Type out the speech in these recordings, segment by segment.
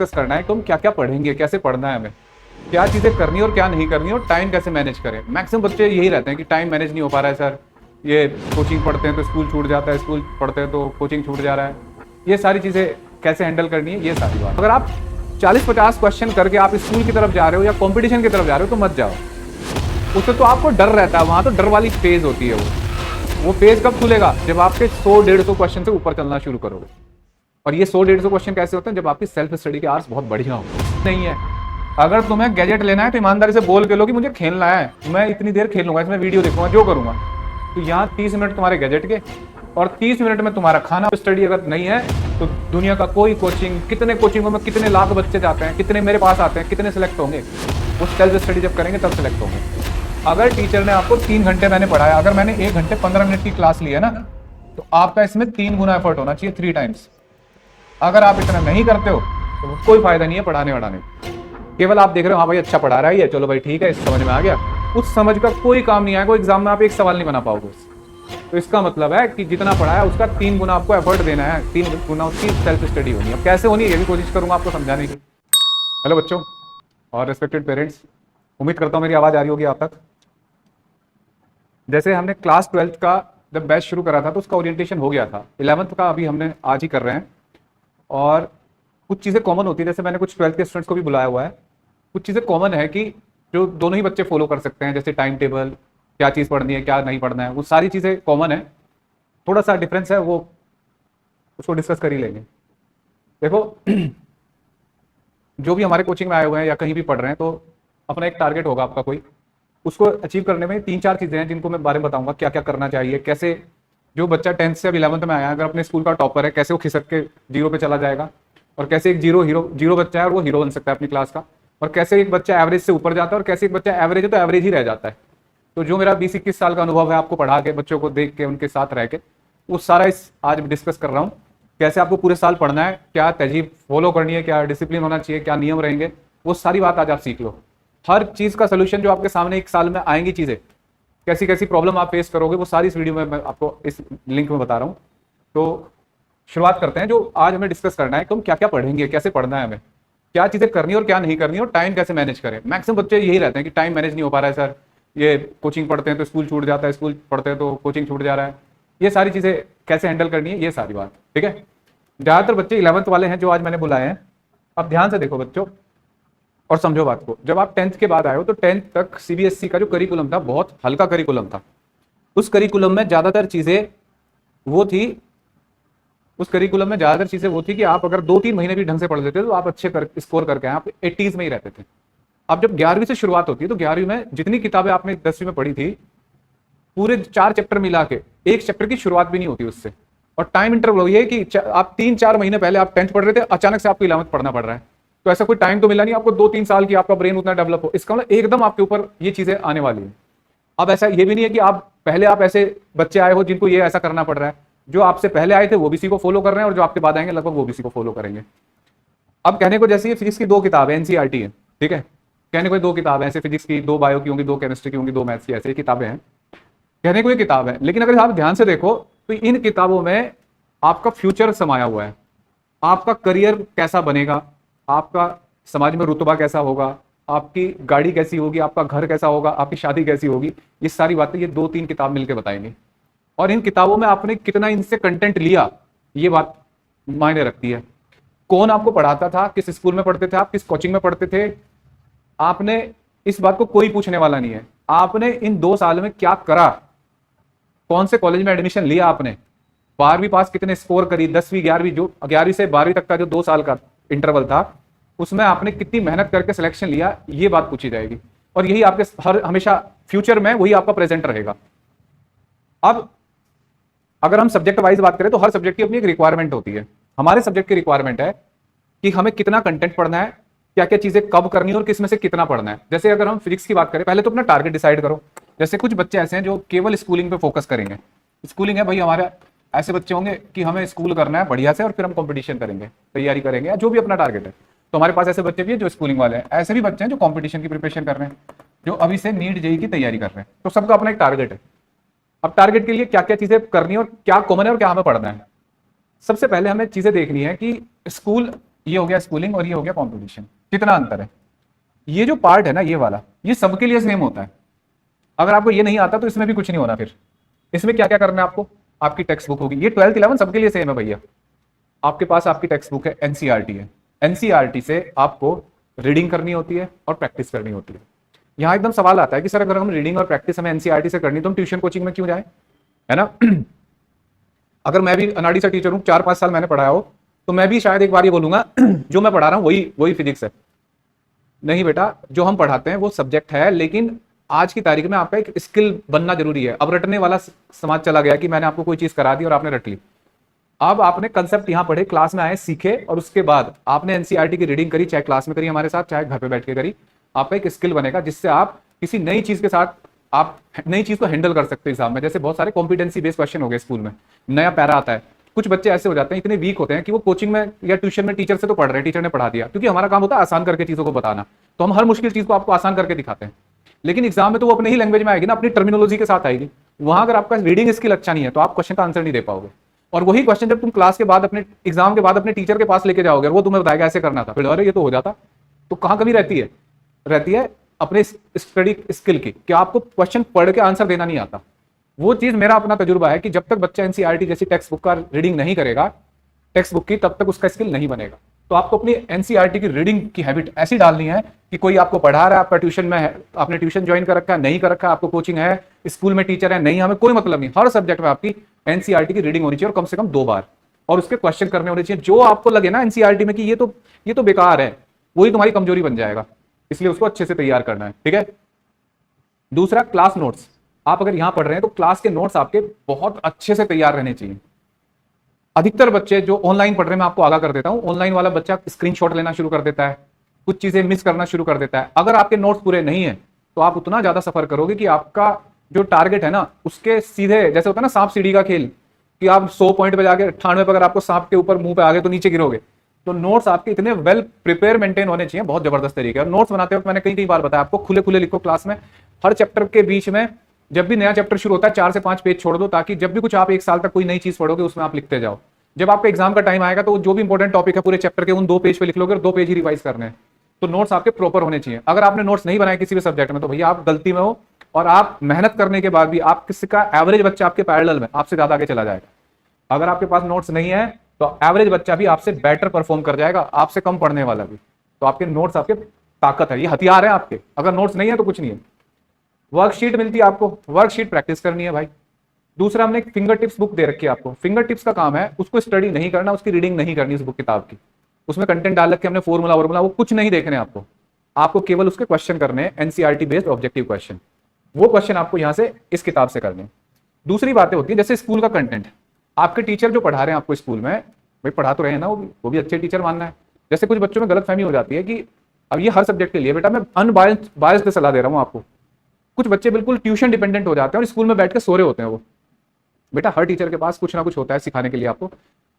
Discuss करना है कि हम क्या क्या पढ़ेंगे, कैसे पढ़ना है, हमें क्या चीज़ें करनी और क्या नहीं करनी और टाइम कैसे मैनेज करें। मैक्सिमम बच्चे यही रहते हैं कि टाइम मैनेज नहीं हो पा रहा है सर, ये कोचिंग पढ़ते हैं तो स्कूल छूट जाता है, स्कूल पढ़ते हैं तो कोचिंग छूट जा रहा है। ये सारी चीज़ें कैसे हैंडल करनी है, ये सारी बात। अगर आप 40-50 क्वेश्चन करके आप स्कूल की तरफ जा रहे हो या कॉम्पिटिशन की तरफ जा रहे हो तो मत जाओ। उससे तो आपको डर रहता है, वहाँ तो डर वाली फेज होती है। वो फेज कब खुलेगा? जब आपके 100-150 क्वेश्चन से ऊपर चलना शुरू करोगे। और ये 100-150 क्वेश्चन कैसे होते हैं? जब आपकी सेल्फ स्टडी के आवर्स बहुत बढ़िया हो। नहीं है, अगर तुम्हें गैजेट लेना है तो ईमानदारी से बोल के लो कि मुझे खेलना है, मैं इतनी देर खेलूंगा, इसमें वीडियो देखूंगा, जो करूंगा। तो यहाँ 30 मिनट तुम्हारे गैजेट के और 30 मिनट में तुम्हारा खाना। स्टडी अगर नहीं है तो दुनिया का कोई कोचिंग, कितने कोचिंगों में कितने लाख बच्चे जाते हैं, कितने मेरे पास आते हैं, कितने सेलेक्ट होंगे? वो सेल्फ स्टडी जब करेंगे तब सेलेक्ट होंगे। अगर टीचर ने आपको 3 घंटे मैंने पढ़ाया, अगर मैंने 1 घंटे 15 मिनट की क्लास ली है ना, तो आपका इसमें 3 गुना एफर्ट होना चाहिए, 3 टाइम्स। अगर आप इतना नहीं करते हो तो कोई फायदा नहीं है पढ़ाने वढ़ाने। केवल आप देख रहे हो हाँ भाई अच्छा पढ़ा रहा है ये, चलो भाई ठीक है, इस समझ में आ गया। उस समझ का कोई काम नहीं आएगा, एग्जाम में आप एक सवाल नहीं बना पाओगे। तो इसका मतलब है कि जितना पढ़ाया उसका 3 गुना आपको एफर्ट देना है, 3 गुना उसकी सेल्फ स्टडी होनी है। अब कैसे होनी है ये भी कोशिश करूंगा आपको समझाने की। हेलो बच्चों और रिस्पेक्टेड पेरेंट्स, उम्मीद करता हूँ मेरी आवाज़ आ रही होगी आप तक। जैसे हमने क्लास 12th का जब बैच शुरू करा था तो उसका ओरिएंटेशन हो गया था। 11th का अभी हमने आज ही कर रहे हैं और कुछ चीज़ें कॉमन होती है। जैसे मैंने कुछ 12th के स्टूडेंट्स को भी बुलाया हुआ है। कुछ चीज़ें कॉमन है कि जो दोनों ही बच्चे फॉलो कर सकते हैं, जैसे टाइम टेबल, क्या चीज़ पढ़नी है क्या नहीं पढ़ना है, वो सारी चीज़ें कॉमन है। थोड़ा सा डिफरेंस है, वो उसको डिस्कस कर ही लेंगे। देखो जो भी हमारे कोचिंग में आए हुए हैं या कहीं भी पढ़ रहे हैं तो अपना एक टारगेट होगा आपका कोई। उसको अचीव करने में 3-4 चीज़ें हैं जिनको मैं बारे में बताऊंगा, क्या क्या करना चाहिए, कैसे जो बच्चा 10th से अब 11th में आया है, अगर अपने स्कूल का टॉपर है, कैसे वो खिसक के 0 पे चला जाएगा, और कैसे एक जीरो बच्चा है और वो हीरो बन सकता है अपनी क्लास का, और कैसे एक बच्चा एवरेज से ऊपर जाता है और कैसे एक बच्चा एवरेज है तो एवरेज ही रह जाता है। तो जो मेरा 20-21 साल का अनुभव है आपको पढ़ा के, बच्चों को देख के, उनके साथ रह के, वो सारा इस आज डिस्कस कर रहा हूँ। कैसे आपको पूरे साल पढ़ना है, क्या तहजीब फॉलो करनी है, क्या डिसिप्लिन होना चाहिए, क्या नियम रहेंगे, वो सारी बात आज आप सीख लो। हर चीज़ का सोल्यूशन जो आपके सामने 1 साल में आएंगी चीज़ें, कैसी कैसी प्रॉब्लम आप फेस करोगे, वो सारी इस वीडियो में मैं आपको इस लिंक में बता रहा हूँ। तो शुरुआत करते हैं। जो आज हमें डिस्कस करना है कि हम क्या क्या पढ़ेंगे, कैसे पढ़ना है, हमें क्या चीज़ें करनी और क्या नहीं करनी और टाइम कैसे मैनेज करें। मैक्सिमम बच्चे यही रहते हैं कि टाइम मैनेज नहीं हो पा रहा है सर, ये कोचिंग पढ़ते हैं तो स्कूल छूट जाता है, स्कूल पढ़ते हैं तो कोचिंग छूट जा रहा है। ये सारी चीज़ें कैसे हैंडल करनी है, ये सारी बात, ठीक है। ज़्यादातर बच्चे 11th वाले हैं जो आज मैंने बुलाए हैं। अब ध्यान से देखो बच्चों और समझो बात को। जब आप 10th के बाद आए हो तो 10th तक सीबीएसई का जो करिकुलम था बहुत हल्का करिकुलम था। उस करिकुलम में ज़्यादातर चीज़ें वो थी कि आप अगर 2-3 महीने भी ढंग से पढ़ लेते तो आप अच्छे स्कोर करके आए, आप 80s में ही रहते थे। अब जब 11वीं से शुरुआत होती है तो 11वीं में जितनी किताबें आपने 10वीं में पढ़ी थी, पूरे 4 चैप्टर मिला के एक चैप्टर की शुरुआत भी नहीं होती उससे। और टाइम इंटरवल ये है कि आप 3-4 महीने पहले आप 10th पढ़ रहे थे, अचानक से आपको 11th पढ़ना पड़ रहा है। तो ऐसा कोई टाइम तो मिला नहीं आपको 2-3 साल की आपका ब्रेन उतना डेवलप हो। इसका मतलब एकदम आपके ऊपर ये चीजें आने वाली है। अब ऐसा ये भी नहीं है कि आप ऐसे बच्चे आए हो जिनको ये ऐसा करना पड़ रहा है। जो आपसे पहले आए थे वो भी इसी को फॉलो कर रहे हैं और जो आपके बाद आएंगे लगभग वो भी इसी को फॉलो करेंगे। अब कहने को जैसे ये फिजिक्स की 2 किताब है, एनसीईआरटी है, ठीक है। कहने को 2 किताब है ऐसे, फिजिक्स की 2 बायो की होंगी, 2 केमिस्ट्री की होंगी, 2 मैथ्स की, ऐसे किताबें हैं। कहने को ये किताब है, लेकिन अगर आप ध्यान से देखो तो इन किताबों में आपका फ्यूचर समाया हुआ है। आपका करियर कैसा बनेगा, आपका समाज में रुतबा कैसा होगा, आपकी गाड़ी कैसी होगी, आपका घर कैसा होगा, आपकी शादी कैसी होगी, ये सारी बातें ये 2-3 किताब मिलकर बताएंगे। और इन किताबों में आपने कितना इनसे कंटेंट लिया ये बात मायने रखती है। कौन आपको पढ़ाता था, किस स्कूल में पढ़ते थे आप, किस कोचिंग में पढ़ते थे, आपने इस बात को कोई पूछने वाला नहीं है। आपने इन 2 साल में क्या करा, कौन से कॉलेज में एडमिशन लिया आपने, 12वीं पास कितने स्कोर करी, 10वीं 11वीं, जो 11वीं से 12वीं तक का जो 2 साल का इंटरवल था उसमें आपने कितनी मेहनत करके सिलेक्शन लिया, ये बात पूछी जाएगी। और यही आपके हमेशा फ्यूचर में वही आपका प्रेजेंट रहेगा। अब अगर हम सब्जेक्ट वाइज बात करें तो हर सब्जेक्ट की अपनी एक रिक्वायरमेंट होती है। हमारे सब्जेक्ट की रिक्वायरमेंट है कि हमें कितना कंटेंट पढ़ना है, क्या क्या चीजें कब करनी है और किस में से कितना पढ़ना है। जैसे अगर हम फिजिक्स की बात करें, पहले तो अपना टारगेट डिसाइड करो। जैसे कुछ बच्चे ऐसे हैं जो केवल स्कूलिंग पे फोकस करेंगे, स्कूलिंग है भाई हमारा, ऐसे बच्चे होंगे कि हमें स्कूल करना है बढ़िया से और फिर हम कंपटीशन करेंगे, तैयारी करेंगे, या जो भी अपना टारगेट है। तो हमारे पास ऐसे बच्चे भी हैं जो स्कूलिंग वाले हैं, ऐसे भी बच्चे हैं जो कंपटीशन की प्रिपरेशन कर रहे हैं, जो अभी से नीट जेईई की तैयारी कर रहे हैं। तो सबका अपना एक टारगेट है। अब टारगेट के लिए क्या क्या चीजें करनी है और क्या कॉमन है और क्या हमें पढ़ना है। सबसे पहले हमें चीजें देखनी है कि स्कूल ये हो गया स्कूलिंग और ये हो गया कंपटीशन। कितना अंतर है? ये जो पार्ट है ना ये वाला, ये सबके लिए सेम होता है। अगर आपको ये नहीं आता तो इसमें भी कुछ नहीं होना। फिर इसमें क्या क्या करना है आपको, आपकी टेक्स्ट बुक होगी, ये 12th 11 सबके लिए सेम है भैया। आपके पास आपकी टेक्स्ट बुक है, एनसीईआरटी है, एनसीईआरटी से आपको रीडिंग करनी होती है और प्रैक्टिस करनी होती है। यहाँ एकदम सवाल आता है कि सर अगर हम रीडिंग और प्रैक्टिस हमें एनसीईआरटी से करनी तो हम ट्यूशन कोचिंग में क्यों जाए, है ना। अगर मैं भी अनाड़ी सा टीचर हूँ, 4-5 साल मैंने पढ़ाया हो, तो मैं भी शायद एक बार ये बोलूंगा जो मैं पढ़ा रहा हूँ वही वही फिजिक्स है। नहीं बेटा, जो हम पढ़ाते हैं वो सब्जेक्ट है, लेकिन आज की तारीख में आपका एक स्किल बनना जरूरी है। अब रटने वाला समाज चला गया कि मैंने आपको कोई चीज करा दी और आपने रट ली। अब आपने कंसेप्ट यहां पढ़े, क्लास में आए, सीखे, और उसके बाद आपने एनसीईआरटी की रीडिंग करी, चाहे क्लास में करी हमारे साथ, चाहे घर पे बैठ के करी। आपका एक स्किल बनेगा जिससे आप किसी नई चीज के साथ आप नई चीज को हैंडल कर सकते हो एग्जाम में। जैसे बहुत सारे कॉम्पिटेंसी बेस्ड क्वेश्चन हो गए स्कूल में, नया पैरा आता है। कुछ बच्चे ऐसे हो जाते हैं, इतने वीक होते हैं कि वो कोचिंग में या ट्यूशन में टीचर से तो पढ़ रहे हैं, टीचर ने पढ़ा दिया, क्योंकि हमारा काम होता है आसान करके चीजों को बताना, तो हम हर मुश्किल चीज को आपको आसान करके दिखाते हैं। लेकिन एग्जाम में तो वो अपने ही लैंग्वेज में आएगी ना, अपनी टर्मिनोलॉजी के साथ आएगी। वहां अगर आपका रीडिंग स्किल अच्छा नहीं है तो आप क्वेश्चन का आंसर नहीं दे पाओगे। और वही क्वेश्चन जब तुम क्लास के बाद अपने एग्जाम के बाद अपने टीचर के पास लेके जाओगे, वो तुम्हें बताएगा ऐसे करना था, फिर अरे ये तो हो जाता। तो कहां कमी रहती है? रहती है अपने स्टडी स्किल की, कि आपको क्वेश्चन पढ़ के आंसर देना नहीं आता। वो चीज मेरा अपना तजुर्बा है कि जब तक बच्चा एनसीईआरटी जैसी टेक्स्ट बुक का रीडिंग नहीं करेगा, टेक्स्ट बुक की, तब तक उसका स्किल नहीं बनेगा। तो आपको अपनी एनसीईआरटी की रीडिंग की हैबिट ऐसी डालनी है कि कोई आपको पढ़ा रहा है, आपका ट्यूशन में है, आपने ट्यूशन ज्वाइन कर रखा है, नहीं कर रखा है, आपको कोचिंग है, स्कूल में टीचर है, नहीं, हमें कोई मतलब नहीं, हर सब्जेक्ट में आपकी एनसीईआरटी की रीडिंग होनी चाहिए, और कम से कम 2 बार, और उसके क्वेश्चन करने होने चाहिए। जो आपको लगे ना एनसीईआरटी में कि ये तो बेकार है, वही तुम्हारी कमजोरी बन जाएगा, इसलिए उसको अच्छे से तैयार करना है, ठीक है। दूसरा, क्लास नोट्स। आप अगर यहां पढ़ रहे हैं तो क्लास के नोट्स आपके बहुत अच्छे से तैयार रहने चाहिए। अधिकतर बच्चे जो ऑनलाइन पढ़ रहे हैं, मैं आपको आगाह कर देता हूं, ऑनलाइन वाला बच्चा स्क्रीनशॉट लेना शुरू कर देता है, कुछ चीजें मिस करना शुरू कर देता है। अगर आपके नोट्स पूरे नहीं है तो आप उतना ज्यादा सफर करोगे कि आपका जो टारगेट है ना, उसके सीधे, जैसे होता है ना सांप सीढ़ी का खेल, कि आप 100 पॉइंट पे जाके 98 पे अगर आपको सांप के ऊपर मुंह पे आ गए तो नीचे गिरोगे। तो नोट्स आपके इतने वेल प्रिपेयर मेंटेन होने चाहिए, बहुत जबरदस्त तरीके। और नोट्स बनाते वक्त मैंने कई बार बताया आपको, खुले खुले लिखो क्लास में। हर चैप्टर के बीच में जब भी नया चैप्टर शुरू होता है 4 से 5 पेज छोड़ दो, ताकि जब भी कुछ आप 1 साल तक कोई नई चीज पढ़ोगे उसमें आप लिखते जाओ। जब आपका एग्जाम का टाइम आएगा तो जो भी इंपॉर्टेंट टॉपिक है पूरे चैप्टर के, उन 2 पेज पे लिख लोगे और 2 पेज ही रिवाइज करने हैं। तो नोट्स आपके प्रॉपर होने चाहिए। अगर आपने नोट्स नहीं बनाए किसी भी सब्जेक्ट में तो भैया आप गलती में हो, और आप मेहनत करने के बाद भी आप किसी का एवरेज बच्चा आपके पैरेलल में आपसे ज्यादा आगे चला जाएगा। अगर आपके पास नोट्स नहीं है तो एवरेज बच्चा भी आपसे बेटर परफॉर्म कर जाएगा, आपसे कम पढ़ने वाला भी। तो आपके नोट्स आपके ताकत है, ये हथियार है आपके। अगर नोट्स नहीं है तो कुछ नहीं है। वर्कशीट मिलती है आपको, वर्कशीट प्रैक्टिस करनी है भाई। दूसरा, हमने एक फिंगर टिप्स बुक दे रखी है आपको। फिंगर टिप्स का काम है उसको स्टडी नहीं करना, उसकी रीडिंग नहीं करनी उस बुक किताब की। उसमें कंटेंट डाल रखे हमने, फॉर्मूला वो कुछ नहीं देखने आपको केवल उसके क्वेश्चन करने हैं, एनसीईआरटी बेस्ड ऑब्जेक्टिव क्वेश्चन। वो क्वेश्चन आपको यहां से इस किताब से करने। दूसरी बातें होती है जैसे स्कूल का कंटेंट। आपके टीचर जो पढ़ा रहे हैं आपको स्कूल में, भाई पढ़ा तो रहे हैं ना, वो भी अच्छे टीचर मानना है। जैसे कुछ बच्चों में गलतफहमी हो जाती है कि अब ये हर सब्जेक्ट के लिए, बेटा मैं अनबायस्ड सलाह दे रहा हूँ आपको। कुछ बच्चे बिल्कुल ट्यूशन डिपेंडेंट हो जाते हैं और स्कूल में बैठ के सो रहे होते हैं। वो बेटा हर टीचर के पास कुछ ना कुछ होता है सिखाने के लिए आपको।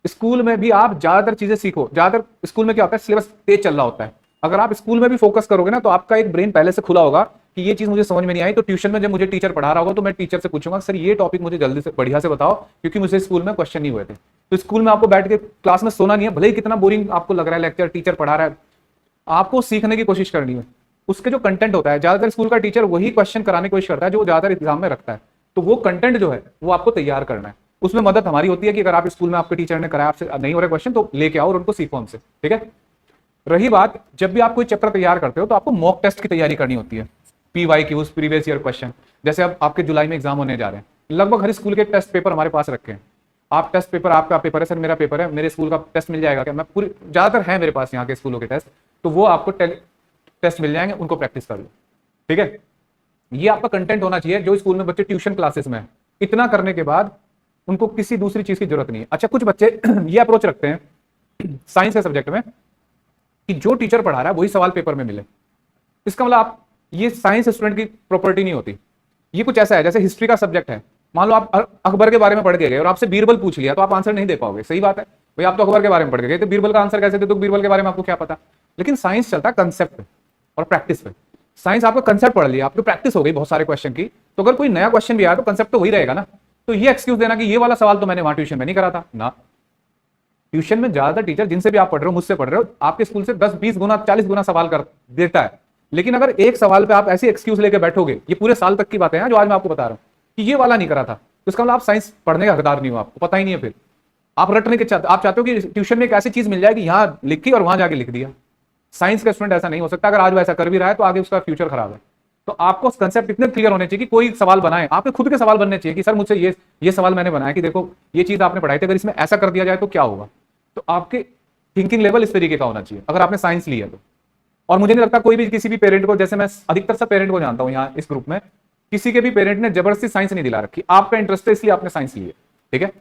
स्कूल में भी आप ज्यादातर चीजें सीखो। ज्यादातर स्कूल में क्या होता है, सिलेबस तेज चल रहा होता है। अगर आप स्कूल में भी फोकस करोगे ना तो आपका एक ब्रेन पहले से खुला होगा कि ये चीज मुझे समझ में नहीं आई, तो ट्यूशन में जब मुझे टीचर पढ़ा रहा होगा तो मैं टीचर से पूछूंगा सर ये टॉपिक मुझे जल्दी से बढ़िया से बताओ, क्योंकि मुझे स्कूल में क्वेश्चन नहीं हुए थे। तो स्कूल में आपको बैठ के क्लास में सोना नहीं है, भले ही कितना बोरिंग आपको लग रहा है लेक्चर, टीचर पढ़ा रहा है, आपको सीखने की कोशिश करनी है। उसके जो कंटेंट होता है, ज्यादातर स्कूल का टीचर वही क्वेश्चन कराने की कोशिश करता है जो ज्यादातर एग्जाम में रखता है। तो वो कंटेंट जो है वो आपको तैयार करना है। उसमें मदद हमारी होती है कि अगर आप स्कूल में आपके टीचर ने कराया, आपसे नहीं हो रहा क्वेश्चन, तो लेके आओ और उनको सीखो हमसे, ठीक है। रही बात, जब भी आप कोई चैप्टर तैयार करते हो तो आपको मॉक टेस्ट की तैयारी करनी होती है। PYQs, previous year question. जैसे अब आपके जुलाई में एग्जाम होने जा रहे हैं, लगभग हर स्कूल के टेस्ट पेपर हमारे पास रखे हैं। आप टेस्ट पेपर, आपका पेपर है सर, मेरा पेपर है, मेरे स्कूल का टेस्ट मिल जाएगा क्या? मैं पूरी, ज्यादातर है मेरे पास यहाँ के स्कूलों के टेस्ट, तो वो आपको टेस्ट मिल जाएंगे, उनको प्रैक्टिस कर लो, ठीक है। ये आपका कंटेंट होना चाहिए जो स्कूल में बच्चे ट्यूशन क्लासेस में है। इतना करने के बाद उनको किसी दूसरी चीज की जरूरत नहीं है। अच्छा, कुछ बच्चे ये अप्रोच रखते हैं साइंस के सब्जेक्ट में कि जो टीचर पढ़ा रहा है वही सवाल पेपर में मिले। इसका मतलब आप, ये साइंस स्टूडेंट की प्रॉपर्टी नहीं होती। ये कुछ ऐसा है जैसे हिस्ट्री का सब्जेक्ट है, मान लो आप अकबर के बारे में पढ़ के गए और आपसे बीरबल पूछ लिया तो आप आंसर नहीं दे पाओगे। सही बात है भाई, आप तो अकबर के बारे में पढ़ के गए तो बीरबल का आंसर कैसे दे? तो बीरबल के बारे में आपको क्या पता। लेकिन साइंस चलता है कंसेप्ट पे और प्रैक्टिस पे। साइंस आपका कंसेप्ट पढ़ लिया, आपकी प्रैक्टिस हो गई बहुत सारे क्वेश्चन की, तो अगर कोई नया क्वेश्चन भी आया तो कंसेप्ट तो वही रहेगा ना। तो ये एक्सक्यूज देना कि ये वाला सवाल तो मैंने वहां ट्यूशन में नहीं करा था ना, ट्यूशन में ज्यादातर टीचर जिनसे भी आप पढ़ रहे हो, मुझसे पढ़ रहे हो, आपके स्कूल से 10 20 गुना 40 गुना सवाल कर देता है। लेकिन अगर एक सवाल पे आप ऐसी एक्सक्यूज लेके बैठोगे, ये पूरे साल तक की बातें हैं जो आज मैं आपको बता रहा हूं कि ये वाला नहीं करा था, तो इसका मतलब आप साइंस पढ़ने का हकदार नहीं हो, आपको पता ही नहीं है। फिर आप रटने के चाहते, आप चाहते हो कि ट्यूशन में एक ऐसी चीज मिल जाए कि यहां लिखी और वहां जाके लिख दिया। साइंस का स्टूडेंट ऐसा नहीं हो सकता। अगर आज वो ऐसा कर भी रहा है तो आगे उसका फ्यूचर खराब है। तो आपको कंसेप्ट इतने क्लियर होने चाहिए कि कोई सवाल बनाए, आपके खुद के सवाल बनने चाहिए कि सर मुझसे ये सवाल मैंने बनाया कि देखो ये चीज आपने पढ़ाई थी, अगर इसमें ऐसा कर दिया जाए तो क्या होगा। तो आपके थिंकिंग लेवल इस तरीके का होना चाहिए अगर आपने साइंस लिया तो। और मुझे नहीं लगता कोई भी किसी भी पेरेंट को, जैसे मैं अधिकतर सब पेरेंट को जानता हूं यहाँ इस ग्रुप में, किसी के भी पेरेंट ने जबरदस्ती साइंस नहीं दिला रखी। आपका इंटरेस्ट है इसलिए आपने साइंस ली है, ठीक है।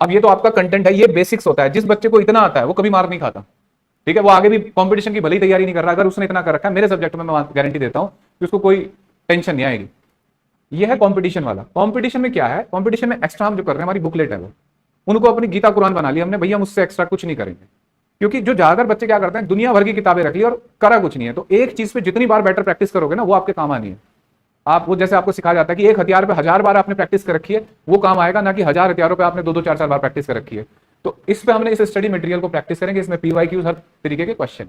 अब ये तो आपका कंटेंट है, ये बेसिक्स होता है। जिस बच्चे को इतना आता है वो कभी मार नहीं खाता, ठीक है। वो आगे भी कंपटीशन की भली तैयारी नहीं कर रहा, अगर उसने इतना कर रखा है मेरे सब्जेक्ट में, मैं गारंटी देता हूं कि उसको कोई टेंशन नहीं आएगी। ये है कंपटीशन वाला। कंपटीशन में क्या है, कंपटीशन में एक्स्ट्रा हम जो कर रहे हैं, हमारी बुकलेट है वो, उनको अपनी गीता कुरान बना लिया हमने, भैया मुझसे एक्स्ट्रा कुछ नहीं करेंगे। क्योंकि जो ज्यादातर बच्चे क्या करते हैं, दुनिया भर की किताबें रख ली और करा कुछ नहीं है। तो एक चीज पे जितनी बार बेटर प्रैक्टिस करोगे ना, वो आपके काम आनी है। आप वो जैसे आपको सिखाया जाता है कि एक हथियार पे 1000 बार आपने प्रैक्टिस कर रखी है, वो काम आएगा, ना कि 1000 हथियारों पे आपने 2 2 4 4 बार प्रैक्टिस कर रखी है। तो इस पे हमने इस स्टडी मटेरियल को प्रैक्टिस करेंगे, इसमें PYQs हर तरीके के क्वेश्चन।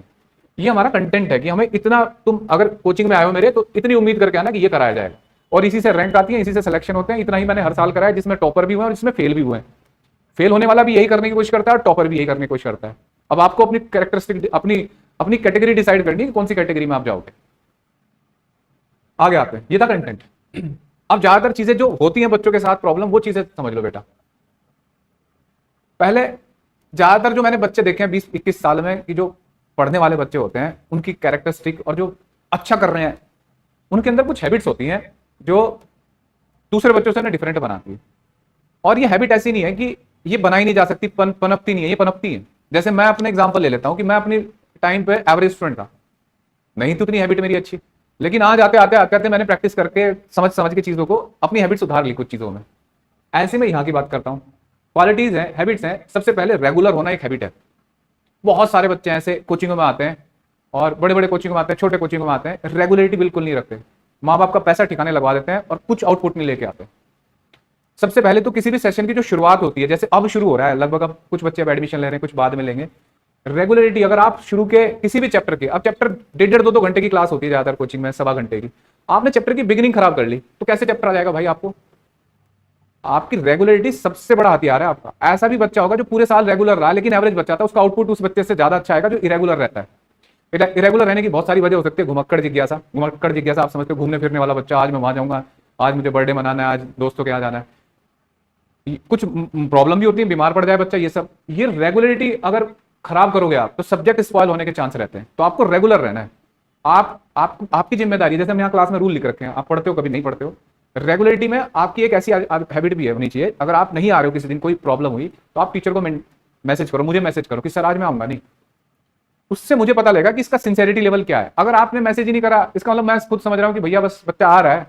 ये हमारा कंटेंट है कि हमें इतना, तुम अगर कोचिंग में आए हो मेरे, तो इतनी उम्मीद करके आना कि ये कराया जाएगा, और इसी से रैंक आती है, इसी से सिलेक्शन होते हैं। इतना ही मैंने हर साल कराया, जिसमें टॉपर भी हुए और जिसमें फेल भी हुए हैं। फेल होने वाला भी यही करने की कोशिश करता है और टॉपर भी यही करने की कोशिश करता है। अब आपको अपनी कैरेक्टरिस्टिक, अपनी अपनी कैटेगरी डिसाइड करनी है कि कौन सी कैटेगरी में आप जाओगे। आगे आते हैं, ये था कंटेंट। अब ज्यादातर चीजें जो होती हैं बच्चों के साथ प्रॉब्लम, वो चीजें समझ लो बेटा। पहले ज्यादातर जो मैंने बच्चे देखे हैं 20 21 साल में, कि जो पढ़ने वाले बच्चे होते हैं, उनकी कैरेक्टरिस्टिक और जो अच्छा कर रहे हैं, उनके अंदर कुछ हैबिट्स होती हैं जो दूसरे बच्चों से ना डिफरेंट बनाती है। और ये हैबिट ऐसी नहीं है कि ये बनाई नहीं जा सकती, पनपती नहीं है, ये पनपती है। जैसे मैं अपने एग्जांपल ले लेता हूं कि मैं अपनी टाइम पे एवरेज स्टूडेंट था, नहीं तो इतनी हैबिट मेरी अच्छी, लेकिन आज आते आते आते आते मैंने प्रैक्टिस करके समझ समझ के चीजों को अपनी हैबिट सुधार ली कुछ चीजों में। ऐसे में यहाँ की बात करता हूँ, क्वालिटीज हैं, हैबिट्स हैं। सबसे पहले रेगुलर होना एक हैबिट है। बहुत सारे बच्चे ऐसे कोचिंगों में आते हैं, और बड़े बड़े कोचिंगों में आते हैं, छोटे कोचिंगों में आते हैं, रेगुलरिटी बिल्कुल नहीं रखते, माँ बाप का पैसा ठिकाने लगवा देते हैं और कुछ आउटपुट नहीं लेके आते। सबसे पहले तो किसी भी सेशन की जो शुरुआत होती है, जैसे अब शुरू हो रहा है लगभग, अब कुछ बच्चे अब एडमिशन ले रहे हैं, कुछ बाद में लेंगे। रेगुलरिटी, अगर आप शुरू के किसी भी चैप्टर के, अब चैप्टर 1.5 2 घंटे की क्लास होती है ज्यादातर कोचिंग में, 1.25 घंटे की, आपने चैप्टर की बिगिनिंग खराब कर ली तो कैसे चैप्टर आ जाएगा भाई आपको। आपकी रेगुलरिटी सबसे बड़ा हथियार है आपका। ऐसा भी बच्चा होगा जो पूरे साल रेगुलर रहा, लेकिन एवरेज बच्चा था, उसका आउटपुट उस बच्चे से ज्यादा अच्छा आएगा जो इरेगुलर रहता है। इरेगुलर रहने की बहुत सारी वजह हो सकती है। घुमक्कड़ जिज्ञासा, घुमक्कड़ जिज्ञासा आप समझते हो, घूमने फिरने वाला बच्चा, आज मैं वहां जाऊंगा, आज मुझे बर्थडे मनाना है, आज दोस्तों के यहाँ जाना है। कुछ प्रॉब्लम भी होती है, बीमार पड़ जाए बच्चा, ये सब। ये रेगुलरिटी अगर खराब करोगे आप, तो सब्जेक्ट स्पॉइल होने के चांस रहते हैं। तो आपको रेगुलर रहना है। आपकी जिम्मेदारी, जैसे हम यहाँ क्लास में रूल लिख रखे हैं, आप पढ़ते हो कभी नहीं पढ़ते हो, रेगुलरिटी में आपकी एक ऐसी हैबिट भी होनी चाहिए। अगर आप नहीं आ रहे हो, किसी दिन कोई प्रॉब्लम हुई, तो आप टीचर को मैसेज करो, मुझे मैसेज करो कि सर आज मैं आऊंगा नहीं। उससे मुझे पता लगेगा कि इसका सिंसेरिटी लेवल क्या है। अगर आपने मैसेज ही नहीं करा, इसका मतलब मैं खुद समझ रहा हूं कि भैया बस बच्चा आ रहा है,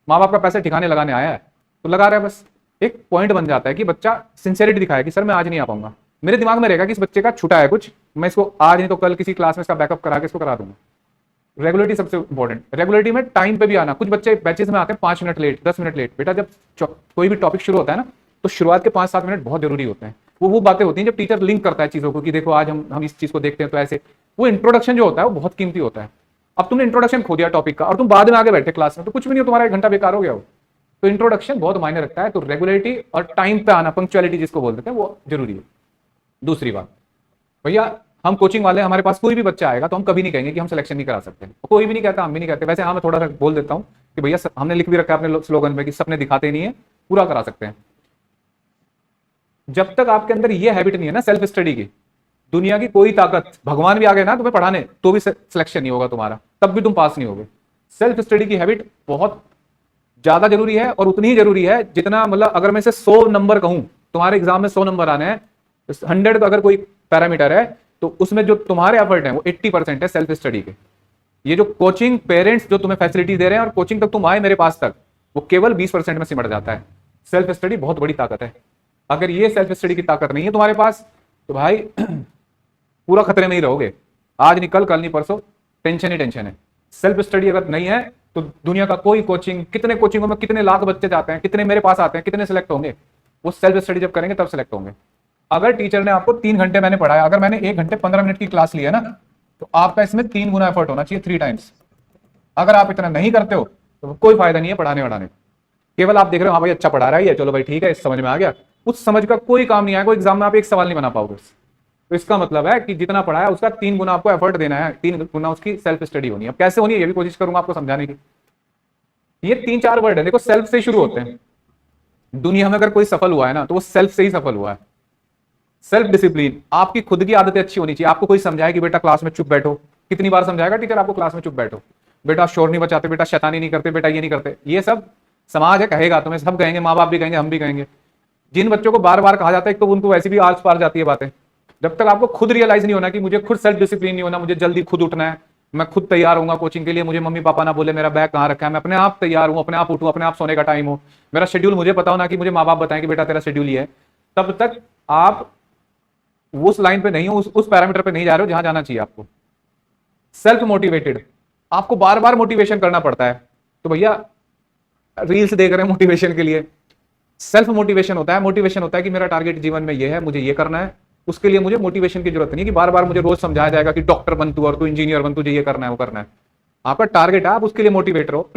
माँ बाप का पैसा ठिकाने लगाने आया है, तो लगा रहा है बस। एक पॉइंट बन जाता है कि बच्चा सिंसेरिटी दिखाया कि सर मैं आज नहीं आ पाऊंगा। मेरे दिमाग में रहेगा कि इस बच्चे का छुटा है कुछ, मैं इसको आज नहीं तो कल किसी क्लास में इसका बैकअप करा के इसको करा दूंगा। रेगुलरिटी सबसे इंपॉर्टेंट। रेगुलरिटी में टाइम पे भी आना। कुछ बच्चे बैचेस में आते हैं 5 मिनट लेट, 10 मिनट लेट। बेटा जब कोई भी टॉपिक शुरू होता है ना, तो शुरुआत के 5 7 मिनट बहुत जरूरी होते हैं। वो बातें होती हैं जब टीचर लिंक करता है चीजों को कि देखो आज हम इस चीज को देखते हैं, तो ऐसे वो इंट्रोडक्शन जो होता है वो बहुत कीमती होता है। अब तुमने इंट्रोडक्शन खो दिया टॉपिक का और तुम बाद में आगे बैठे क्लास में, तो कुछ भी नहीं, तुम्हारा 1 घंटा बेकार हो गया हो। तो इंट्रोडक्शन बहुत मायने रखता है। तो रेगुलरिटी और टाइम पे आना, पंक्चुअलिटी जिसको बोलते हैं, वो जरूरी है। दूसरी बात, भैया हम कोचिंग वाले, हमारे पास कोई भी बच्चा आएगा तो हम कभी नहीं कहेंगे कि हम सिलेक्शन नहीं करा सकते। कोई भी नहीं कहता, हम भी नहीं कहते। वैसे हाँ, मैं थोड़ा सा बोल देता हूं कि भैया हमने लिख भी रखा है अपने स्लोगन में कि सपने दिखाते नहीं है, पूरा करा सकते हैं। जब तक आपके अंदर ये हैबिट नहीं है ना सेल्फ स्टडी की, दुनिया की कोई ताकत, भगवान भी आ गए ना तुम्हें पढ़ाने, तो भी सिलेक्शन नहीं होगा तुम्हारा, तब भी तुम पास नहीं होगे। सेल्फ स्टडी की हैबिट बहुत ज्यादा जरूरी है, और उतनी ही जरूरी है जितना, मतलब अगर मैं इसे 100 नंबर कहूं, तुम्हारे एग्जाम में 100 नंबर आने हैं, 100 का अगर कोई पैरामीटर है, तो उसमें जो तुम्हारे एफर्ट है वो 80% है सेल्फ स्टडी के। ये जो कोचिंग पेरेंट्स जो तुम्हें फैसिलिटी दे रहे हैं और कोचिंग तक तुम आए मेरे पास तक, वो केवल 20% में सिमट जाता है। सेल्फ स्टडी बहुत बड़ी ताकत है। अगर ये सेल्फ स्टडी की ताकत नहीं है तुम्हारे पास, तो भाई पूरा खतरे में ही रहोगे। आज नहीं कल, कल नहीं परसों, टेंशन ही टेंशन है। सेल्फ स्टडी अगर नहीं है तो दुनिया का कोई कोचिंग, कितने कोचिंगों में कितने लाख बच्चे जाते हैं, कितने मेरे पास आते हैं, कितने सिलेक्ट होंगे? वो सेल्फ स्टडी जब करेंगे तब सिलेक्ट होंगे। अगर टीचर ने आपको 3 घंटे मैंने पढ़ाया, अगर मैंने 1 घंटे 15 मिनट की क्लास ली है ना, तो आपका इसमें 3 गुना एफर्ट होना चाहिए, 3 टाइम्स। अगर आप इतना नहीं करते हो तो कोई फायदा नहीं है पढ़ाने वढ़ाने का। केवल आप देख रहे हो हाँ भाई अच्छा पढ़ा रहा है, चलो भाई ठीक है, इस समझ में आ गया, उस समझ का कोई काम नहीं आएगा, एग्जाम में आप एक सवाल नहीं बना पाओगे। तो इसका मतलब है कि जितना पढ़ाया उसका 3 गुना आपको एफर्ट देना है, 3 गुना उसकी सेल्फ स्टडी होनी है। अब कैसे होनी है ये भी कोशिश करूंगा आपको समझाने की। ये 3 4 वर्ड है, देखो सेल्फ से शुरू होते हैं। दुनिया में अगर कोई सफल हुआ है ना तो वो सेल्फ से ही सफल हुआ है। सेल्फ डिसिप्लिन, आपकी खुद की आदतें अच्छी होनी चाहिए। आपको कोई समझाए कि बेटा क्लास में चुप बैठो, कितनी बार समझाएगा टीचर आपको क्लास में चुप बैठो, बेटा शोर नहीं बचाते, बेटा शैतानी नहीं करते, बेटा ये नहीं करते, ये सब समाज है कहेगा, तुम्हें सब कहेंगे, माँ बाप भी कहेंगे, हम भी कहेंगे। जिन बच्चों को बार बार कहा जाता है तो उनको वैसे भी आस पार जाती है बातें। जब तक आपको खुद रियलाइज नहीं होना कि मुझे खुद सेल्फ डिसिप्लिन नहीं होना, मुझे जल्दी खुद उठना है, मैं खुद तैयार होऊंगा कोचिंग के लिए, मुझे मम्मी पापा ना बोले मेरा बैग कहाँ रखा है, मैं अपने आप तैयार हूँ, अपने आप उठूँ, अपने आप सोने का टाइम हो, मेरा शेड्यूल मुझे पता हो, ना कि मुझे माँ बाप बताएं कि बेटा तेरा शेड्यूल ये है, तब तक आप उस लाइन पे नहीं हो, उस पैरामीटर पे नहीं जा रहे हो जहां जाना चाहिए आपको। सेल्फ मोटिवेटेड, आपको बार बार मोटिवेशन करना पड़ता है। तो भैया रील्स देख रहे हैं मोटिवेशन के लिए, सेल्फ मोटिवेशन होता है। मोटिवेशन होता है कि मेरा टारगेट जीवन में ये है, मुझे ये करना है, उसके लिए मुझे मोटिवेशन की जरूरत नहीं है कि बार बार मुझे रोज समझाया जाएगा कि डॉक्टर बन तू और तू इंजीनियर बन, तुझे ये करना है वो करना है। आपका टारगेट है, आप उसके लिए मोटिवेट रहो।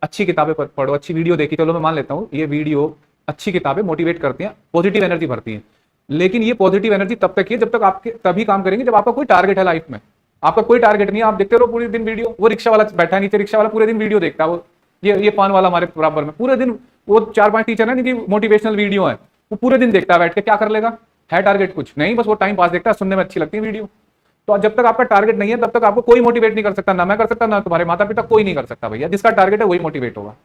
अच्छी किताबें पढ़ो, अच्छी वीडियो देखी, चलो मैं मान लेता हूँ ये वीडियो, अच्छी किताबें मोटिवेट करती हैं, पॉजिटिव एनर्जी भरती हैं। लेकिन ये पॉजिटिव एनर्जी तब तक है जब तक आपके तभी काम करेंगे जब आपका कोई टारगेट है लाइफ में। आपका कोई टारगेट नहीं है, आप देखते रहो पूरे दिन वीडियो। वो रिक्शा वाला बैठा है नीचे, रिक्शा वाला पूरे दिन वीडियो देखता है, वो ये पान वाला हमारे बराबर में पूरे दिन, वो 4 5 टीचर है जिनकी मोटिवेशनल वीडियो है, वो पूरे दिन देखता है बैठ के, क्या कर लेगा, है टारगेट कुछ नहीं, बस वो टाइम पास देखता है, सुनने में अच्छी लगती है वीडियो। तो जब तक आपका टारगेट नहीं है तब तक आपको कोई मोटिवेट नहीं कर सकता, ना मैं कर सकता, ना तुम्हारे माता पिता, कोई नहीं कर सकता भैया। जिसका टारगेट है वही मोटिवेट होगा।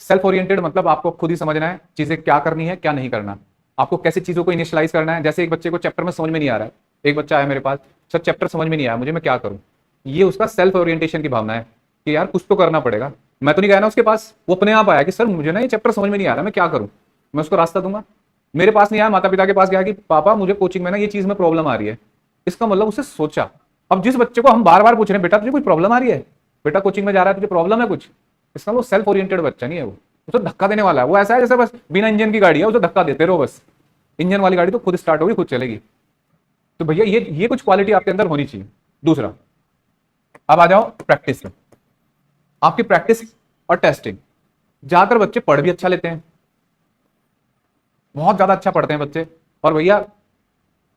सेल्फ ओरिएंटेड मतलब आपको खुद ही समझना है चीजें क्या करनी है क्या नहीं करना, आपको कैसे चीजों को इनिशियलाइज करना है। जैसे एक बच्चे को चैप्टर में समझ में नहीं आ रहा है, एक बच्चा आया मेरे पास, सर चैप्टर समझ में नहीं आया मुझे, मैं क्या करूं। ये उसका सेल्फ ओरिएंटेशन की भावना है कि यार कुछ तो करना पड़ेगा। मैं तो नहीं गया ना उसके पास, वो अपने आप आया कि सर मुझे ना ये चैप्टर समझ में नहीं आ रहा, मैं क्या करूं। मैं उसको रास्ता दूंगा। मेरे पास नहीं आया, माता पिता के पास गया कि पापा मुझे कोचिंग में ना ये चीज में प्रॉब्लम आ रही है। इसका मतलब उसे सोचा। अब जिस बच्चे को हम बार बार पूछ रहे हैं बेटा तुझे कोई प्रॉब्लम आ रही है, बेटा कोचिंग में जा रहा है तुझे प्रॉब्लम है कुछ, इसका वो सेल्फ ओरिएंटेड बच्चा नहीं है, वो उसे धक्का देने वाला है। वो ऐसा है जैसे बस बिना इंजन की गाड़ी है, उसे धक्का देते रहो बस, इंजन वाली गाड़ी तो खुद स्टार्ट होगी खुद चलेगी। तो भैया ये कुछ क्वालिटी आपके अंदर होनी चाहिए। दूसरा, अब आ जाओ प्रैक्टिस में। आपकी प्रैक्टिस और टेस्टिंग, ज्यादातर बच्चे पढ़ भी अच्छा लेते हैं, बहुत ज्यादा अच्छा पढ़ते हैं बच्चे, और भैया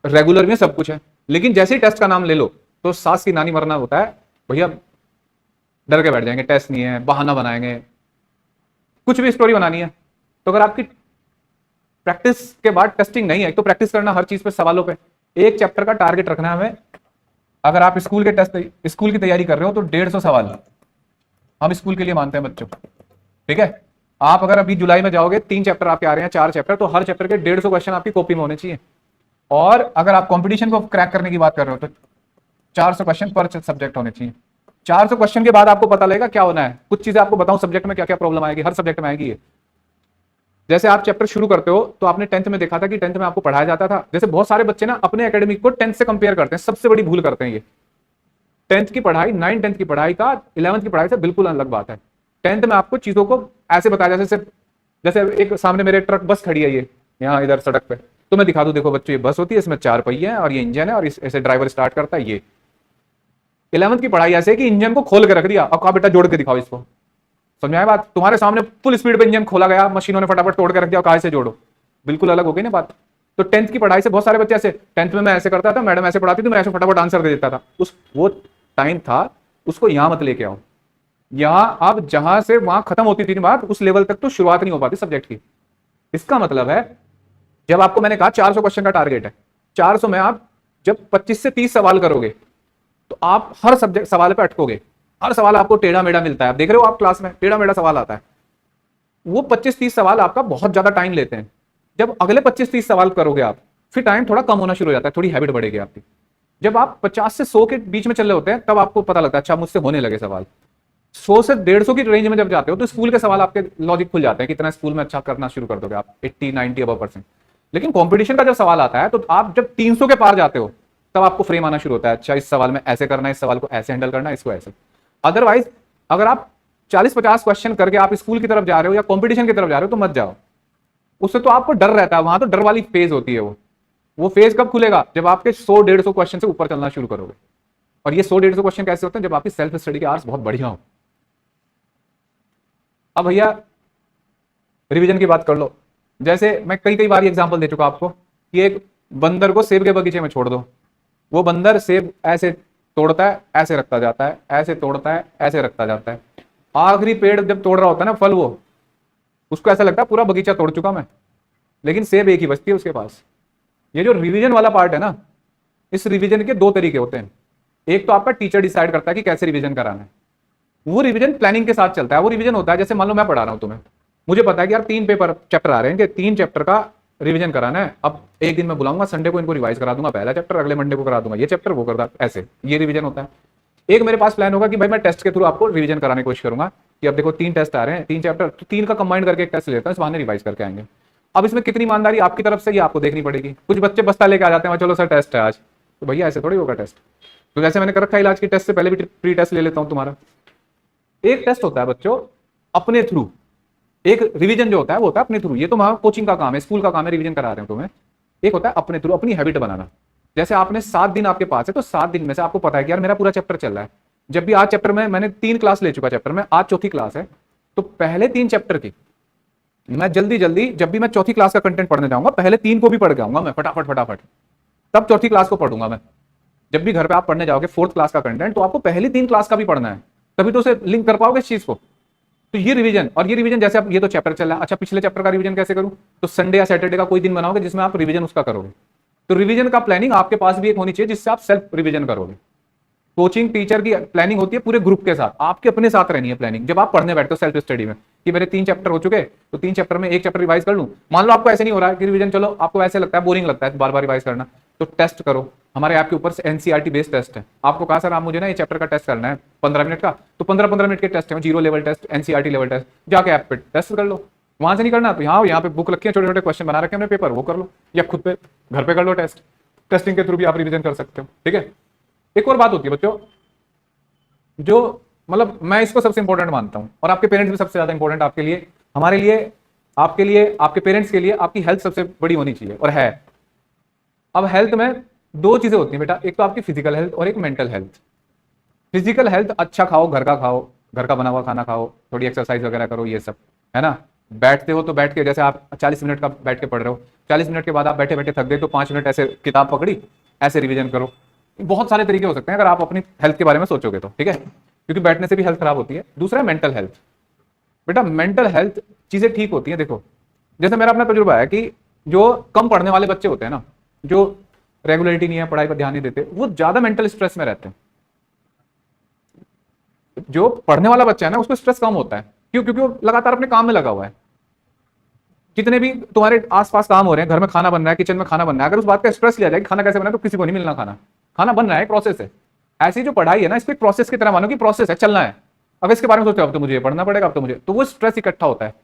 रेगुलर में सब कुछ है, लेकिन जैसे ही टेस्ट का नाम ले लो तो सास की नानी मरना होता है भैया, डर के बैठ जाएंगे, टेस्ट नहीं है, बहाना बनाएंगे, कुछ भी स्टोरी बनानी है। तो अगर आपकी प्रैक्टिस के बाद टेस्टिंग नहीं है, तो प्रैक्टिस करना हर चीज पे, सवालों पे, एक चैप्टर का टारगेट रखना है हमें। अगर आप स्कूल के टेस्ट, स्कूल की तैयारी कर रहे हो तो 150 सवाल हम स्कूल के लिए मानते हैं बच्चों, ठीक है। आप अगर अभी जुलाई में जाओगे, 3 चैप्टर आपके आ रहे हैं, 4 चैप्टर, तो हर चैप्टर के 150 क्वेश्चन आपकी कॉपी में होने चाहिए। और अगर आप कंपटीशन को क्रैक करने की बात कर रहे हो तो 400 क्वेश्चन पर सब्जेक्ट होने चाहिए। 400 क्वेश्चन के बाद आपको पता लगेगा क्या होना है। कुछ चीजें आपको बताऊं सब्जेक्ट में क्या क्या प्रॉब्लम आएगी, हर सब्जेक्ट में आएगी ये। जैसे आप चैप्टर शुरू करते हो तो आपने 10th में देखा था कि 10th में आपको पढ़ाया जाता था, जैसे बहुत सारे बच्चे ना अपने एकेडमिक को 10th से कंपेयर करते हैं, सबसे बड़ी भूल करते हैं ये। 10th की पढ़ाई 9 10th की पढ़ाई का 11th की पढ़ाई से बिल्कुल अलग बात है। 10th में आपको चीजों को ऐसे बताया, जैसे एक सामने मेरे ट्रक बस खड़ी है ये यहाँ इधर सड़क पे, तो मैं दिखा दूं देखो बच्चों ये बस होती है, इसमें 4 पहिए हैं और ये इंजन है और ऐसे ड्राइवर स्टार्ट करता है। ये 11th की पढ़ाई ऐसे है कि इंजन को खोल के रख दिया, अब कहा बेटा जोड़ के दिखाओ इसको, समझ में आया बात। तुम्हारे सामने फुल स्पीड पे इंजन खोला गया, मशीनों ने फटाफट तोड़ के रख दिया, कहा से जोड़ो, बिल्कुल अलग हो गई ना बात। तो 10th की पढ़ाई से बहुत सारे बच्चे ऐसे, 10th में मैं ऐसे करता था, मैडम ऐसे पढ़ाती थी, मैं ऐसे फटाफट आंसर दे देता था, वो टाइम था, उसको यहां मत लेके आओ। यहां आप जहां से वहां खत्म होती थी बात, उस लेवल तक तो शुरुआत नहीं हो पाती सब्जेक्ट की। इसका मतलब है जब आपको मैंने कहा 400 क्वेश्चन का टारगेट है, 400 में आप जब 25 से 30 सवाल करोगे तो आप हर सब्जेक्ट सवाल पे अटकोगे। हर सवाल आपको टेढ़ा मेढ़ा मिलता है, आप देख रहे हो आप क्लास में टेढ़ा मेढ़ा सवाल आता है। वो 25-30 सवाल आपका बहुत ज्यादा टाइम लेते हैं। जब अगले 25-30 सवाल करोगे आप, फिर टाइम थोड़ा कम होना शुरू हो जाता है, थोड़ी हैबिट बढ़ेगी आपकी। जब आप 50 से 100 के बीच में चल रहे होते हैं तब आपको पता लगता है अच्छा मुझसे होने लगे सवाल। 100 से 150 की रेंज में जब जाते हो तो स्कूल के सवाल आपके लॉजिक खुल जाते हैं, कितना स्कूल में अच्छा करना शुरू कर दोगे आप, 80-90 अबव %। लेकिन कंपटीशन का जब सवाल आता है तो आप जब 300 के पार जाते हो तब आपको फ्रेम आना शुरू होता है, अच्छा इस सवाल में ऐसे करना है, इस सवाल को ऐसे हैंडल करना है, इसको ऐसे। अदरवाइज अगर आप 40-50 क्वेश्चन करके आप स्कूल की तरफ जा रहे हो या कंपटीशन की तरफ जा रहे हो तो मत जाओ। उससे तो आपको डर रहता है, वहां तो डर वाली फेज होती है। वो फेज कब खुलेगा? जब आपके 100-150 क्वेश्चन से ऊपर चलना शुरू करोगे। और ये 100-150 क्वेश्चन कैसे होते हैं? जब आपकी सेल्फ स्टडी के आवर्स बहुत बढ़िया हो। अब भैया रिवीजन की बात कर लो। जैसे मैं कई कई बार एग्जांपल दे चुका आपको कि एक बंदर को सेब के बगीचे में छोड़ दो, वो बंदर सेब ऐसे तोड़ता है, ऐसे रखता जाता है, ऐसे तोड़ता है, ऐसे रखता जाता है। आखिरी पेड़ जब तोड़ रहा होता है ना फल, वो उसको ऐसा लगता है पूरा बगीचा तोड़ चुका मैं, लेकिन सेब एक ही बचती है उसके पास। ये जो रिवीजन वाला पार्ट है ना, इस रिवीजन के दो तरीके होते हैं। एक तो आपका टीचर डिसाइड करता है कि कैसे रिवीजन कराना है, वो रिवीजन प्लानिंग के साथ चलता है। वो रिवीजन होता है जैसे मान लो मैं पढ़ा रहा हूं तुम्हें, मुझे पता है कि यार 3 पेपर चैप्टर आ रहे हैं कि 3 चैप्टर का रिवीजन कराना है। अब एक दिन मैं बुलाऊंगा, संडे को इनको रिवाइज करा दूंगा पहला चैप्टर, अगले मंडे को करा दूंगा ये चैप्टर, वो करता ऐसे, ये रिवीजन होता है। एक मेरे पास प्लान होगा कि भाई मैं टेस्ट के थ्रू आपको रिवीजन कराने की कोशिश करूंगा कि अब देखो 3 टेस्ट आ रहे हैं, 3 चैप्टर, तो 3 का कंबाइंड करके एक टेस्ट लेता हूं, इस बहाने रिवाइज करके आएंगे। अब इसमें कितनी ईमानदारी आपकी तरफ से ये आपको देखनी पड़ेगी। कुछ बच्चे बस्ता लेके आ जाते हैं, चलो सर टेस्ट है आज, तो भैया ऐसे थोड़ी होगा टेस्ट। तो जैसे मैंने कर रखा है इलाज की, टेस्ट से पहले भी प्री टेस्ट ले लेता हूं तुम्हारा। एक टेस्ट होता है बच्चों अपने थ्रू, एक रिवीजन जो होता है वो होता है अपने थ्रू। ये तो हमारा कोचिंग का काम है, स्कूल का काम है रिवीजन करा रहे हो तुम्हें। एक होता है अपने थ्रू, अपनी हैबिट बनाना। जैसे आपने 7 दिन आपके पास है, तो 7 दिन में से आपको पता है कि यार मेरा पूरा चैप्टर चल रहा है। जब भी आज चैप्टर में मैंने 3 क्लास ले चुका चैप्टर में, आज चौथी क्लास है, तो पहले 3 चैप्टर की मैं जल्दी जल्दी, जब भी मैं चौथी क्लास का कंटेंट पढ़ने जाऊंगा, पहले 3 को भी पढ़ के आऊंगा मैं फटाफट फटाफट, तब चौथी क्लास को पढ़ूंगा मैं। जब भी घर पे आप पढ़ने जाओगे 4th क्लास का कंटेंट, तो आपको पहली 3 क्लास का भी पढ़ना है, तभी तो उसे लिंक कर पाओगे इस चीज को। तो ये रिवीजन, और ये रिवीजन जैसे आप, ये तो चैप्टर चल रहा है, अच्छा पिछले चैप्टर का रिवीजन कैसे करूं? तो संडे या सैटरडे का कोई दिन बनाओगे जिसमें आप रिवीजन उसका करोगे। तो रिवीजन का प्लानिंग आपके पास भी एक होनी चाहिए जिससे आप सेल्फ रिवीजन करोगे। कोचिंग टीचर की प्लानिंग होती है पूरे ग्रुप के साथ, आपके अपने साथ रहनी है प्लानिंग। जब आप पढ़ने बैठते हो सेल्फ स्टडी में कि मेरे 3 चैप्टर हो चुके, तो 3 चैप्टर में एक चैप्टर रिवाइज कर लूं। मान लो आपको ऐसे नहीं हो रहा है कि रिवीजन, चलो आपको ऐसे लगता है बोरिंग लगता है बार बार रिवाइज करना, तो टेस्ट करो। हमारे ऐप के ऊपर से एनसीईआरटी बेस्ड टेस्ट है। आपको कहा सर आप मुझे ना ये चैप्टर का टेस्ट करना है 15 मिनट का, तो 15-15 मिनट के टेस्ट है, 0 level test, NCERT level test, जाके ऐप पे टेस्ट कर लो। वहां से नहीं करना तो यहाँ पे बुक रखी है, छोटे छोटे क्वेश्चन बना रखे हैं हमने पेपर, वो कर लो, या खुद पे घर पे कर लो टेस्ट। टेस्टिंग के थ्रू भी आप रिवीजन कर सकते हो, ठीक है। एक और बात होती है बच्चों, जो मतलब मैं इसको सबसे इंपॉर्टेंट मानता हूं, और आपके पेरेंट्स भी सबसे ज्यादा इंपॉर्टेंट आपके लिए, हमारे लिए, आपके लिए, आपके पेरेंट्स के लिए आपकी हेल्थ सबसे बड़ी होनी चाहिए, और है। अब हेल्थ में 2 चीजें होती हैं बेटा, एक तो आपकी फिजिकल हेल्थ और एक मेंटल हेल्थ। फिजिकल हेल्थ अच्छा खाओ, घर का खाओ, घर का बना हुआ खाना खाओ, थोड़ी एक्सरसाइज वगैरह करो, ये सब है ना। बैठते हो तो बैठ के, जैसे आप 40 मिनट का बैठ के पढ़ रहे हो, 40 मिनट के बाद आप बैठे बैठे थक गए, तो 5 मिनट ऐसे किताब पकड़ी, ऐसे रिवीजन करो। बहुत सारे तरीके हो सकते हैं अगर आप अपनी हेल्थ के बारे में सोचोगे तो, ठीक है, क्योंकि बैठने से भी हेल्थ खराब होती है। दूसरा है मेंटल हेल्थ। बेटा मेंटल हेल्थ चीजें ठीक होती है, देखो जैसे मेरा अपना तजुर्बा है कि जो कम पढ़ने वाले बच्चे होते हैं ना, जो रेगुलरिटी नहीं है, पढ़ाई पर ध्यान नहीं देते, वो ज्यादा मेंटल स्ट्रेस में रहते हैं। जो पढ़ने वाला बच्चा है ना, उसको स्ट्रेस कम होता है। क्यों? क्योंकि वो लगातार अपने काम में लगा हुआ है। जितने भी तुम्हारे आसपास काम हो रहे हैं, घर में खाना बन रहा है, किचन में खाना बन रहा है, अगर उस बात का स्ट्रेस लिया जाए कि खाना कैसे बना है, तो किसी को नहीं मिलना खाना। खाना बन रहा है, प्रोसेस है। ऐसी जो पढ़ाई है ना, इसको एक प्रोसेस की तरह मानो कि प्रोसेस है, चलना है। अगर इसके बारे में सोचो अब तो मुझे पढ़ना पड़ेगा, अब तो मुझे, तो वो स्ट्रेस इकट्ठा होता है।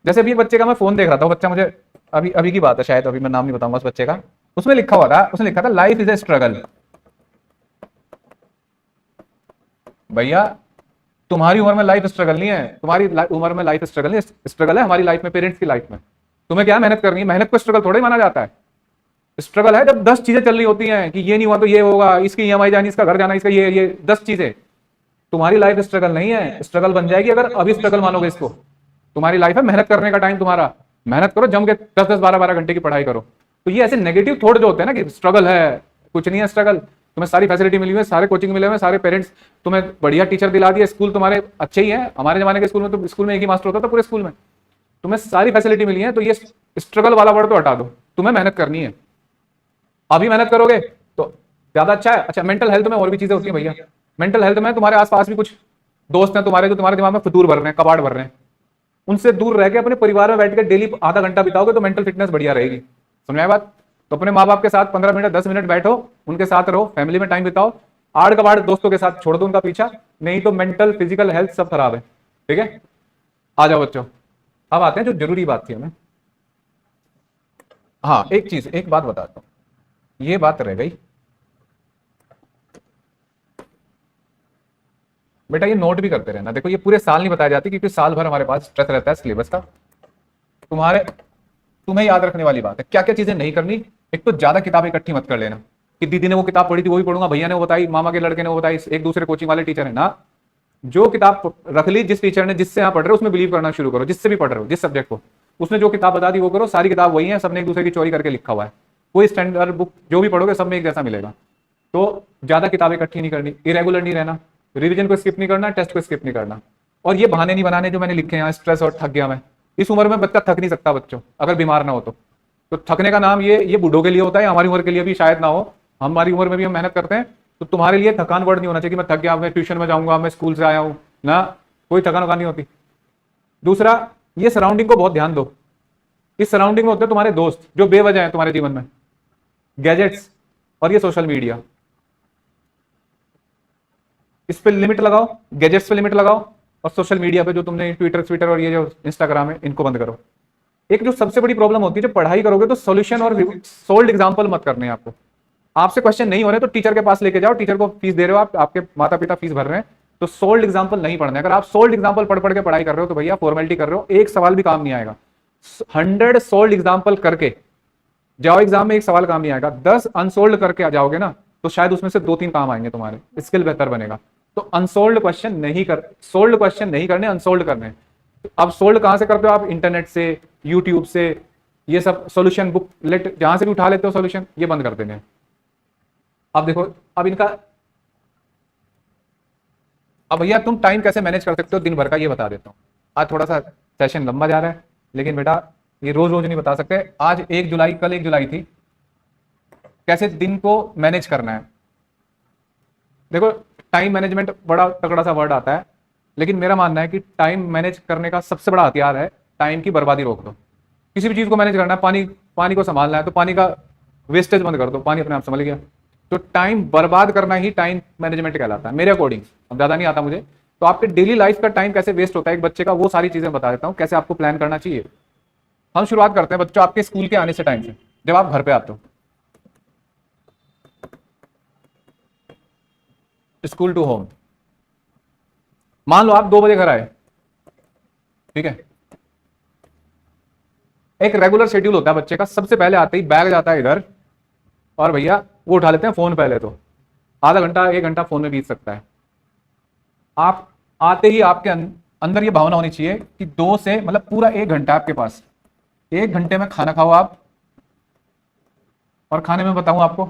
जैसे अभी एक बच्चे का मैं फोन देख रहा था, बच्चा मुझे अभी अभी की बात है, शायद अभी मैं नाम नहीं बताऊंगा उस बच्चे का, उसमें लिखा हुआ था, उसने लिखा था लाइफ इज ए स्ट्रगल। भैया तुम्हारी उम्र में लाइफ स्ट्रगल नहीं है, तुम्हारी उम्र में लाइफ स्ट्रगल नहीं, स्ट्रगल है हमारी लाइफ में, पेरेंट्स की लाइफ में। तुम्हें क्या मेहनत करनी है, मेहनत को स्ट्रगल थोड़ा ही माना जाता है। स्ट्रगल है जब 10 चीजें चल रही होती हैं कि ये नहीं हुआ तो ये होगा, इसकी ईएमआई जानी, इसका घर जाना, इसका ये 10 चीजें। तुम्हारी लाइफ स्ट्रगल नहीं है, स्ट्रगल बन जाएगी अगर अभी स्ट्रगल मानोगे इसको। तुम्हारी लाइफ है मेहनत करने का टाइम तुम्हारा, मेहनत करो, जम के 10-10 12-12 घंटे की पढ़ाई करो। तो ये ऐसे नेगेटिव थॉट जो होते हैं ना कि स्ट्रगल है, कुछ नहीं है स्ट्रगल, तुम्हें सारी फैसिलिटी मिली हुई है, सारे कोचिंग मिले हुए, सारे पेरेंट्स तुम्हें बढ़िया टीचर दिला दिए, स्कूल तुम्हारे अच्छे ही है। हमारे जमाने के स्कूल में तो स्कूल में एक ही मास्टर होता था पूरे स्कूल में, तुम्हें सारी फैसिलिटी मिली है, तो ये स्ट्रगल वाला वर्ड तो हटा दो, तुम्हें मेहनत करनी है। अभी मेहनत करोगे तो ज्यादा अच्छा है। अच्छा मेंटल हेल्थ में और भी चीजें होती हैं भैया। मेंटल हेल्थ में तुम्हारे आसपास भी कुछ दोस्त हैं तुम्हारे, जो तुम्हारे दिमाग में फतूर भर रहे हैं, कबाड़ भर रहे हैं, उनसे दूर रह के अपने परिवार में बैठ के डेली आधा घंटा बिताओगे तो मेंटल फिटनेस बढ़िया रहेगी। समझ में बात? तो अपने माँ बाप के साथ 15 मिनट 10 मिनट बैठो, उनके साथ रहो, फैमिली में टाइम बिताओ, आड़ कबाड़ दोस्तों के साथ छोड़ दो उनका पीछा, नहीं तो मेंटल फिजिकल हेल्थ सब खराब है, ठीक है। आ जाओ बच्चों, अब आते हैं जो जरूरी बात थी हमें। हाँ एक चीज, एक बात बताता हूं, ये बात रह गई बेटा, ये नोट भी करते रहना। देखो ये पूरे साल नहीं बताई जाती, क्योंकि साल भर हमारे पास स्ट्रेस रहता है सिलेबस का। तुम्हारे तुम्हें याद रखने वाली बात है, क्या क्या चीजें नहीं करनी। एक तो ज्यादा किताबें इकट्ठी मत कर लेना कि दीदी ने वो किताब पढ़ी थी वो भी पढ़ूंगा, भैया ने वो बताई, मामा के लड़के ने वो बताई, एक दूसरे कोचिंग वाले टीचर है ना। जो किताब रख ली जिस टीचर ने, जिससे आप पढ़ रहे हो उसमें बिलीव करना शुरू करो, जिससे भी पढ़ रहे हो जिस सब्जेक्ट को, उसने जो किताब बता दी वो करो। सारी किताब वही है, सबने एक दूसरे की चोरी करके लिखा हुआ है, कोई स्टैंडर्ड बुक जो भी पढ़ोगे सब में एक जैसा मिलेगा। तो ज्यादा किताबें इकट्ठी नहीं करनी, इरेगुलर नहीं रहना, रिवीजन को स्किप नहीं करना, टेस्ट को स्किप नहीं करना। और ये बहाने नहीं बनाने जो मैंने लिखे हैं, स्ट्रेस और थक गया मैं। इस उम्र में बच्चा थक नहीं सकता बच्चों, अगर बीमार ना हो तो थकने का नाम ये बूढ़ों के लिए होता है, हमारी उम्र के लिए भी शायद ना हो। हमारी उम्र में भी हम मेहनत करते हैं, तो तुम्हारे लिए थकान वर्ड नहीं होना चाहिए कि मैं थक गया, मैं ट्यूशन में जाऊंगा, मैं स्कूल से आया हूं ना, कोई थकान वकान नहीं होती। दूसरा, ये सराउंडिंग को बहुत ध्यान दो। इस सराउंडिंग में होते हैं तुम्हारे दोस्त जो बेवजह है तुम्हारे जीवन में, गैजेट्स और ये सोशल मीडिया। इस पे लिमिट लगाओ, गैजेट्स पे लिमिट लगाओ, और सोशल मीडिया पे जो तुमने ट्विटर और ये जो इंस्टाग्राम है इनको बंद करो। एक जो सबसे बड़ी प्रॉब्लम होती है, जब पढ़ाई करोगे तो सॉल्यूशन और सोल्ड एग्जांपल मत करने आपको। आपसे क्वेश्चन नहीं हो रहे तो टीचर के पास लेके जाओ, टीचर को फीस दे रहे हो आप, आपके माता पिता फीस भर रहे हैं, तो सोल्ड एग्जांपल नहीं पढ़ने। अगर आप सोल्ड एग्जांपल पढ़ पढ़ के पढ़ाई कर रहे हो तो भैया फॉर्मेलिटी कर रहे हो, एक सवाल भी काम नहीं आएगा। 100 सोल्ड एग्जांपल करके जाओ एग्जाम में, एक सवाल काम नहीं आएगा। 10 अनसोल्ड करके आ जाओगे ना, तो शायद उसमें से 2-3 काम आएंगे, तुम्हारे स्किल बेहतर बनेगा। तो अनसोल्ड क्वेश्चन नहीं कर, सोल्ड क्वेश्चन नहीं करने, अनसोल्ड करने। अब सोल्ड कहां से करते हो आप? इंटरनेट से, यूट्यूब से, ये सब सोल्यूशन बुक लेट जहां से भी उठा लेते हो सोल्यूशन, ये बंद कर देने। अब देखो, अब इनका, अब भैया तुम टाइम कैसे मैनेज कर सकते हो दिन भर का, ये बता देता हूँ। आज थोड़ा सा सेशन लंबा जा रहा है, लेकिन बेटा ये रोज रोज नहीं बता सकते। आज 1 जुलाई, कल 1 जुलाई थी, कैसे दिन को मैनेज करना है। देखो, टाइम मैनेजमेंट बड़ा तगड़ा सा वर्ड आता है, लेकिन मेरा मानना है कि टाइम मैनेज करने का सबसे बड़ा हथियार है टाइम की बर्बादी रोक दो। किसी भी चीज को मैनेज करना है, पानी को संभालना है तो पानी का वेस्टेज बंद कर दो, पानी अपने आप संभल गया। तो टाइम बर्बाद करना ही टाइम मैनेजमेंट कहलाता है मेरे अकॉर्डिंग। अब ज्यादा नहीं आता मुझे, तो आपके डेली लाइफ का टाइम कैसे वेस्ट होता है एक बच्चे का, वो सारी चीजें बता देता हूँ कैसे आपको प्लान करना चाहिए। हम शुरुआत करते हैं बच्चों आपके स्कूल के आने से, टाइम से, जब आप घर पे आते हो। स्कूल टू होम, मान लो आप 2 बजे घर आए, ठीक है। एक रेगुलर शेड्यूल होता है बच्चे का, सबसे पहले आते ही बैग जाता है इधर, और भैया वो उठा लेते हैं फोन। पहले तो आधा घंटा 1 घंटा फोन में बीत सकता है। आप आते ही आपके अंदर ये भावना होनी चाहिए कि 2 से मतलब पूरा 1 घंटा आपके पास, 1 घंटे में खाना खाओ आप। और खाने में बताऊं आपको,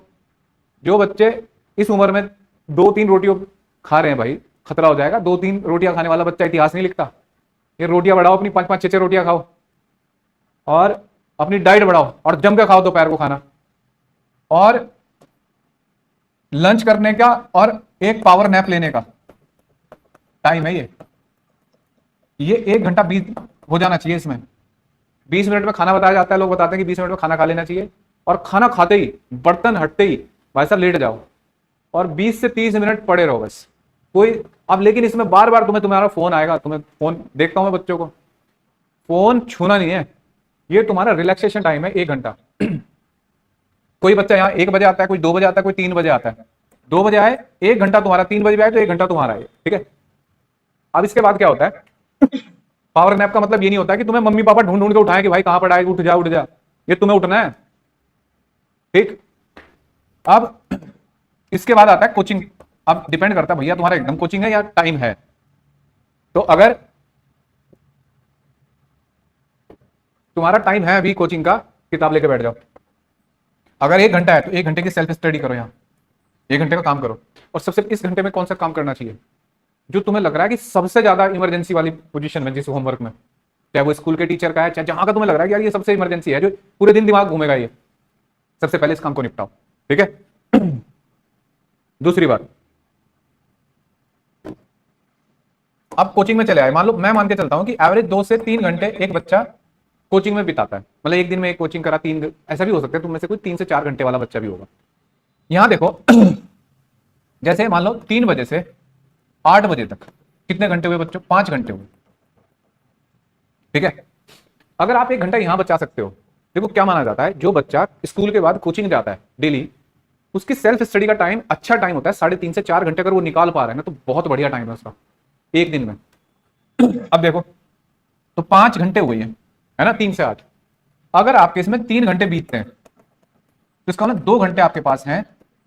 जो बच्चे इस उम्र में 2-3 रोटियों खा रहे हैं, भाई खतरा हो जाएगा। 2-3 रोटियां खाने वाला बच्चा इतिहास नहीं लिखता। ये रोटियां बढ़ाओ, अपनी 5-5, 6-6 रोटियां खाओ, और अपनी डाइट बढ़ाओ, और जम के खाओ दोपहर को खाना, और लंच करने का और एक पावर नैप लेने का टाइम है ये 1 घंटा बीत हो जाना चाहिए इसमें। 20 मिनट में खाना बताया जाता है, लोग बताते हैं कि 20 मिनट में खाना खा लेना चाहिए, और खाना खाते ही, बर्तन हटते ही भाई साहब लेट जाओ, और 20 से 30 मिनट पड़े रहो बस। कोई अब, लेकिन इसमें बार बार तुम्हारा फोन आएगा, तुम्हें फोन देखता हूं मैं बच्चों को, फोन छूना नहीं है। ये तुम्हारा रिलैक्सेशन टाइम है, 1 घंटा। कोई बच्चा यहाँ 1 बजे आता है, कोई 2 बजे आता है, कोई 3 बजे आता है। 2 बजे आए, 1 घंटा तुम्हारा, 3 बजे भी आए तो 1 घंटा तुम्हारा है, ठीक है। अब इसके बाद क्या होता है? पावर नैप का मतलब ये नहीं होता कि तुम्हें मम्मी पापा ढूंढ ढूंढ के उठाएं कि भाई कहां पर आए, उठ जा उठ जा, ये तुम्हें उठना है, ठीक। अब इसके बाद आता है कोचिंग। अब डिपेंड करता है भैया तुम्हारा एकदम कोचिंग है या टाइम है। तो अगर तुम्हारा टाइम है अभी कोचिंग का, किताब लेके बैठ जाओ। अगर 1 घंटा है तो 1 घंटे की सेल्फ स्टडी करो, यहाँ 1 घंटे का काम करो। और सबसे इस घंटे में कौन सा काम करना चाहिए जो तुम्हें लग रहा है कि सबसे ज्यादा इमरजेंसी वाली पोजीशन में, जिस होमवर्क में, चाहे वो स्कूल के टीचर का है, चाहे जहां का तुम्हें लग रहा है कि यार ये सबसे इमरजेंसी है, जो पूरे दिन दिमाग घूमेगा, ये सबसे पहले इस काम को निपटाओ, ठीक है। दूसरी बात, अब कोचिंग में चले आए, मान लो मैं मान के चलता हूं कि एवरेज 2 से 3 घंटे एक बच्चा कोचिंग में बिताता है। मतलब एक दिन में एक कोचिंग करा, 3, ऐसा भी हो सकता है तुम में से कोई 3 से 4 घंटे वाला बच्चा भी होगा। यहां देखो, जैसे मान लो 3 बजे से 8 बजे तक कितने घंटे हुए बच्चों? 5 घंटे हुए, ठीक है। अगर आप 1 घंटा यहां बचा सकते हो, देखो क्या माना जाता है, जो बच्चा स्कूल के बाद कोचिंग जाता है डेली, उसकी सेल्फ स्टडी का टाइम अच्छा टाइम होता है 3.5 से 4 घंटे। अगर वो निकाल पा रहे हैं ना, तो बहुत बढ़िया टाइम है उसका एक दिन में। अब देखो, तो 5 घंटे हुए हैं, है ना, 3 से 8। अगर आपके इसमें 3 घंटे बीतते हैं तो इसका मतलब 2 घंटे आपके पास हैं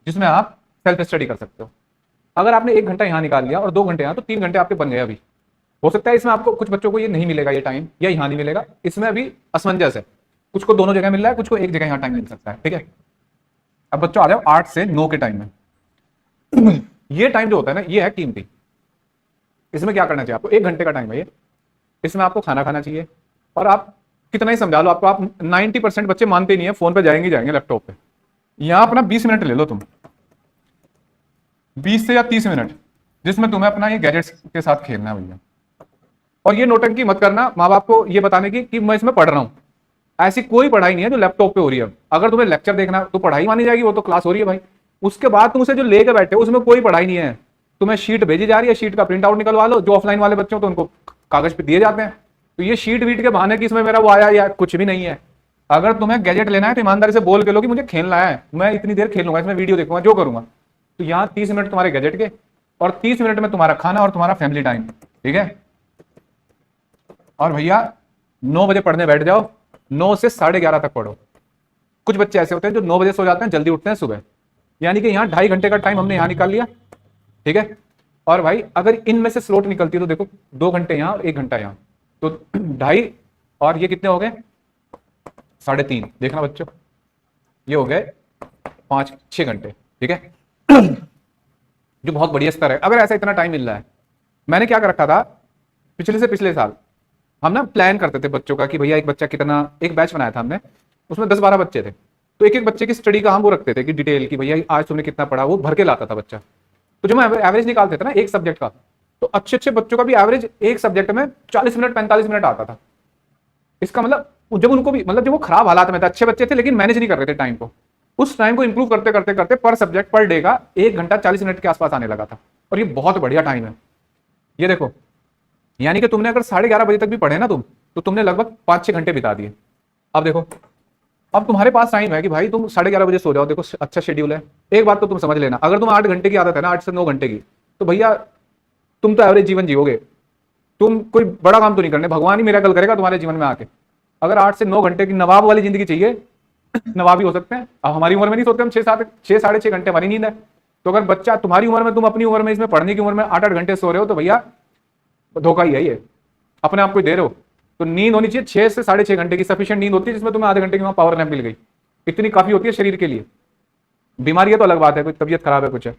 जिसमें आप सेल्फ स्टडी कर सकते हो। अगर आपने 1 घंटा यहाँ निकाल लिया और 2 घंटे यहाँ, तो 3 घंटे आपके बन गए अभी। हो सकता है इसमें आपको कुछ बच्चों को ये नहीं मिलेगा ये टाइम, या यहाँ नहीं मिलेगा, इसमें अभी असमंजस है, कुछ को दोनों जगह मिल रहा है, कुछ को एक जगह यहाँ टाइम मिल सकता है, ठीक है। अब बच्चों आ जाओ 8 से 9 के टाइम में। ये टाइम जो होता है ना, ये है कीमती। इसमें क्या करना चाहिए आपको, 1 घंटे का टाइम है ये, इसमें आपको खाना खाना चाहिए। और आप कितना ही समझा लो आपको, आप 90% बच्चे मानते नहीं है, फोन पे जाएंगे लैपटॉप पे। यहां अपना 20 मिनट ले लो तुम, 20 से या 30 मिनट, जिसमें तुम्हें अपना ये गैजेट्स के साथ खेलना है भैया। और ये नोटंकी मत करना माँ बाप को ये बताने की कि मैं इसमें पढ़ रहा हूं। ऐसी कोई पढ़ाई नहीं है जो लैपटॉप पे हो रही है। अगर तुम्हें लेक्चर देखना तो पढ़ाई मानी जाएगी, वो तो क्लास हो रही है भाई। उसके बाद तुम उसे जो लेके बैठे हो उसमें कोई पढ़ाई नहीं है, तुम्हें शीट भेजी जा रही है, शीट का प्रिंट आउट निकलवा लो। जो ऑफलाइन वाले बच्चे हो तो उनको कागज पे दिए जाते हैं। तो ये शीट वीट के बहाने कि इसमें मेरा वो आया या कुछ भी नहीं है। अगर तुम्हें गैजेट लेना है तो ईमानदारी से बोल के लो कि मुझे खेलना है, मैं इतनी देर खेलूंगा, इसमें वीडियो देखूंगा, जो करूंगा। तो यहाँ 30 मिनट तुम्हारे गैजेट के और 30 मिनट में तुम्हारा खाना और तुम्हारा फैमिली टाइम, ठीक है। और भैया 9 बजे पढ़ने बैठ जाओ, 9 से 11:30 तक पढ़ो। कुछ बच्चे ऐसे होते हैं जो 9 बजे सो जाते हैं, जल्दी उठते हैं सुबह, यानी कि यहाँ 2.5 घंटे का टाइम हमने यहाँ निकाल लिया, ठीक है। और भाई अगर इनमें से स्लॉट निकलती है तो देखो 2 घंटे यहाँ और 1 घंटा यहाँ, तो 2.5 और ये कितने हो गए 3.5। देखना बच्चों, ये हो गए 5-6 घंटे, ठीक है। जो बहुत बढ़िया स्तर है। अगर ऐसा इतना टाइम मिल रहा है, मैंने क्या कर रखा था पिछले से पिछले साल, हम ना प्लान करते थे बच्चों का कि भैया एक बच्चा कितना, एक बैच बनाया था हमने, उसमें 10-12 बच्चे थे, तो एक एक बच्चे की स्टडी का हम वो रखते थे कि डिटेल की, भैया आज तुमने कितना पढ़ा, वो भर के लाता था बच्चा। तो जब हम एवरेज निकालते थे ना एक सब्जेक्ट का, तो अच्छे अच्छे बच्चों का भी एवरेज एक सब्जेक्ट में 40 मिनट 45 मिनट आता था। इसका मतलब जब उनको भी, मतलब जब वो खराब हालात में थे, अच्छे बच्चे थे लेकिन मैनेज नहीं कर रहे थे टाइम को, उस टाइम को इंप्रूव करते करते करते पर सब्जेक्ट पर डे का 1 घंटा 40 मिनट के आसपास आने लगा था। और ये बहुत बढ़िया टाइम है। ये देखो, यानी कि तुमने अगर 11:30 बजे तक भी पढ़े ना तुम, तो तुमने लगभग 5-6 घंटे बिता दिए। अब देखो, अब तुम्हारे पास टाइम है कि भाई तुम 11:30 बजे सो जाओ, देखो अच्छा शेड्यूल है। एक बात तो तुम समझ लेना, अगर तुम 8 घंटे की आदत है ना, 8 से 9 घंटे की, तो भैया तुम तो एवरेज जीवन जियोगे, तुम कोई बड़ा काम तो नहीं करने, भगवान ही मिरेकल करेगा तुम्हारे जीवन में आके। अगर 8 से 9 घंटे की नवाब वाली जिंदगी चाहिए, नवाब ही हो सकते हैं। अब हमारी उम्र में नहीं सोते हम, 6-6.5 घंटे हमारी नींद है। तो अगर बच्चा तुम्हारी उम्र में, तुम अपनी उम्र में, इसमें पढ़ने की उम्र में 8-8 घंटे सो रहे हो, तो भैया धोखा ही है ये, अपने आप को दे रहे हो। तो नींद होनी चाहिए 6 से 6.5 घंटे की, सफिशिएंट नींद होती है जिसमें तुम्हें आधे घंटे की वहां पावर नैप मिल गई, इतनी काफी होती है शरीर के लिए। बीमारी है तो अलग बात है, कोई तबीयत खराब है कुछ है।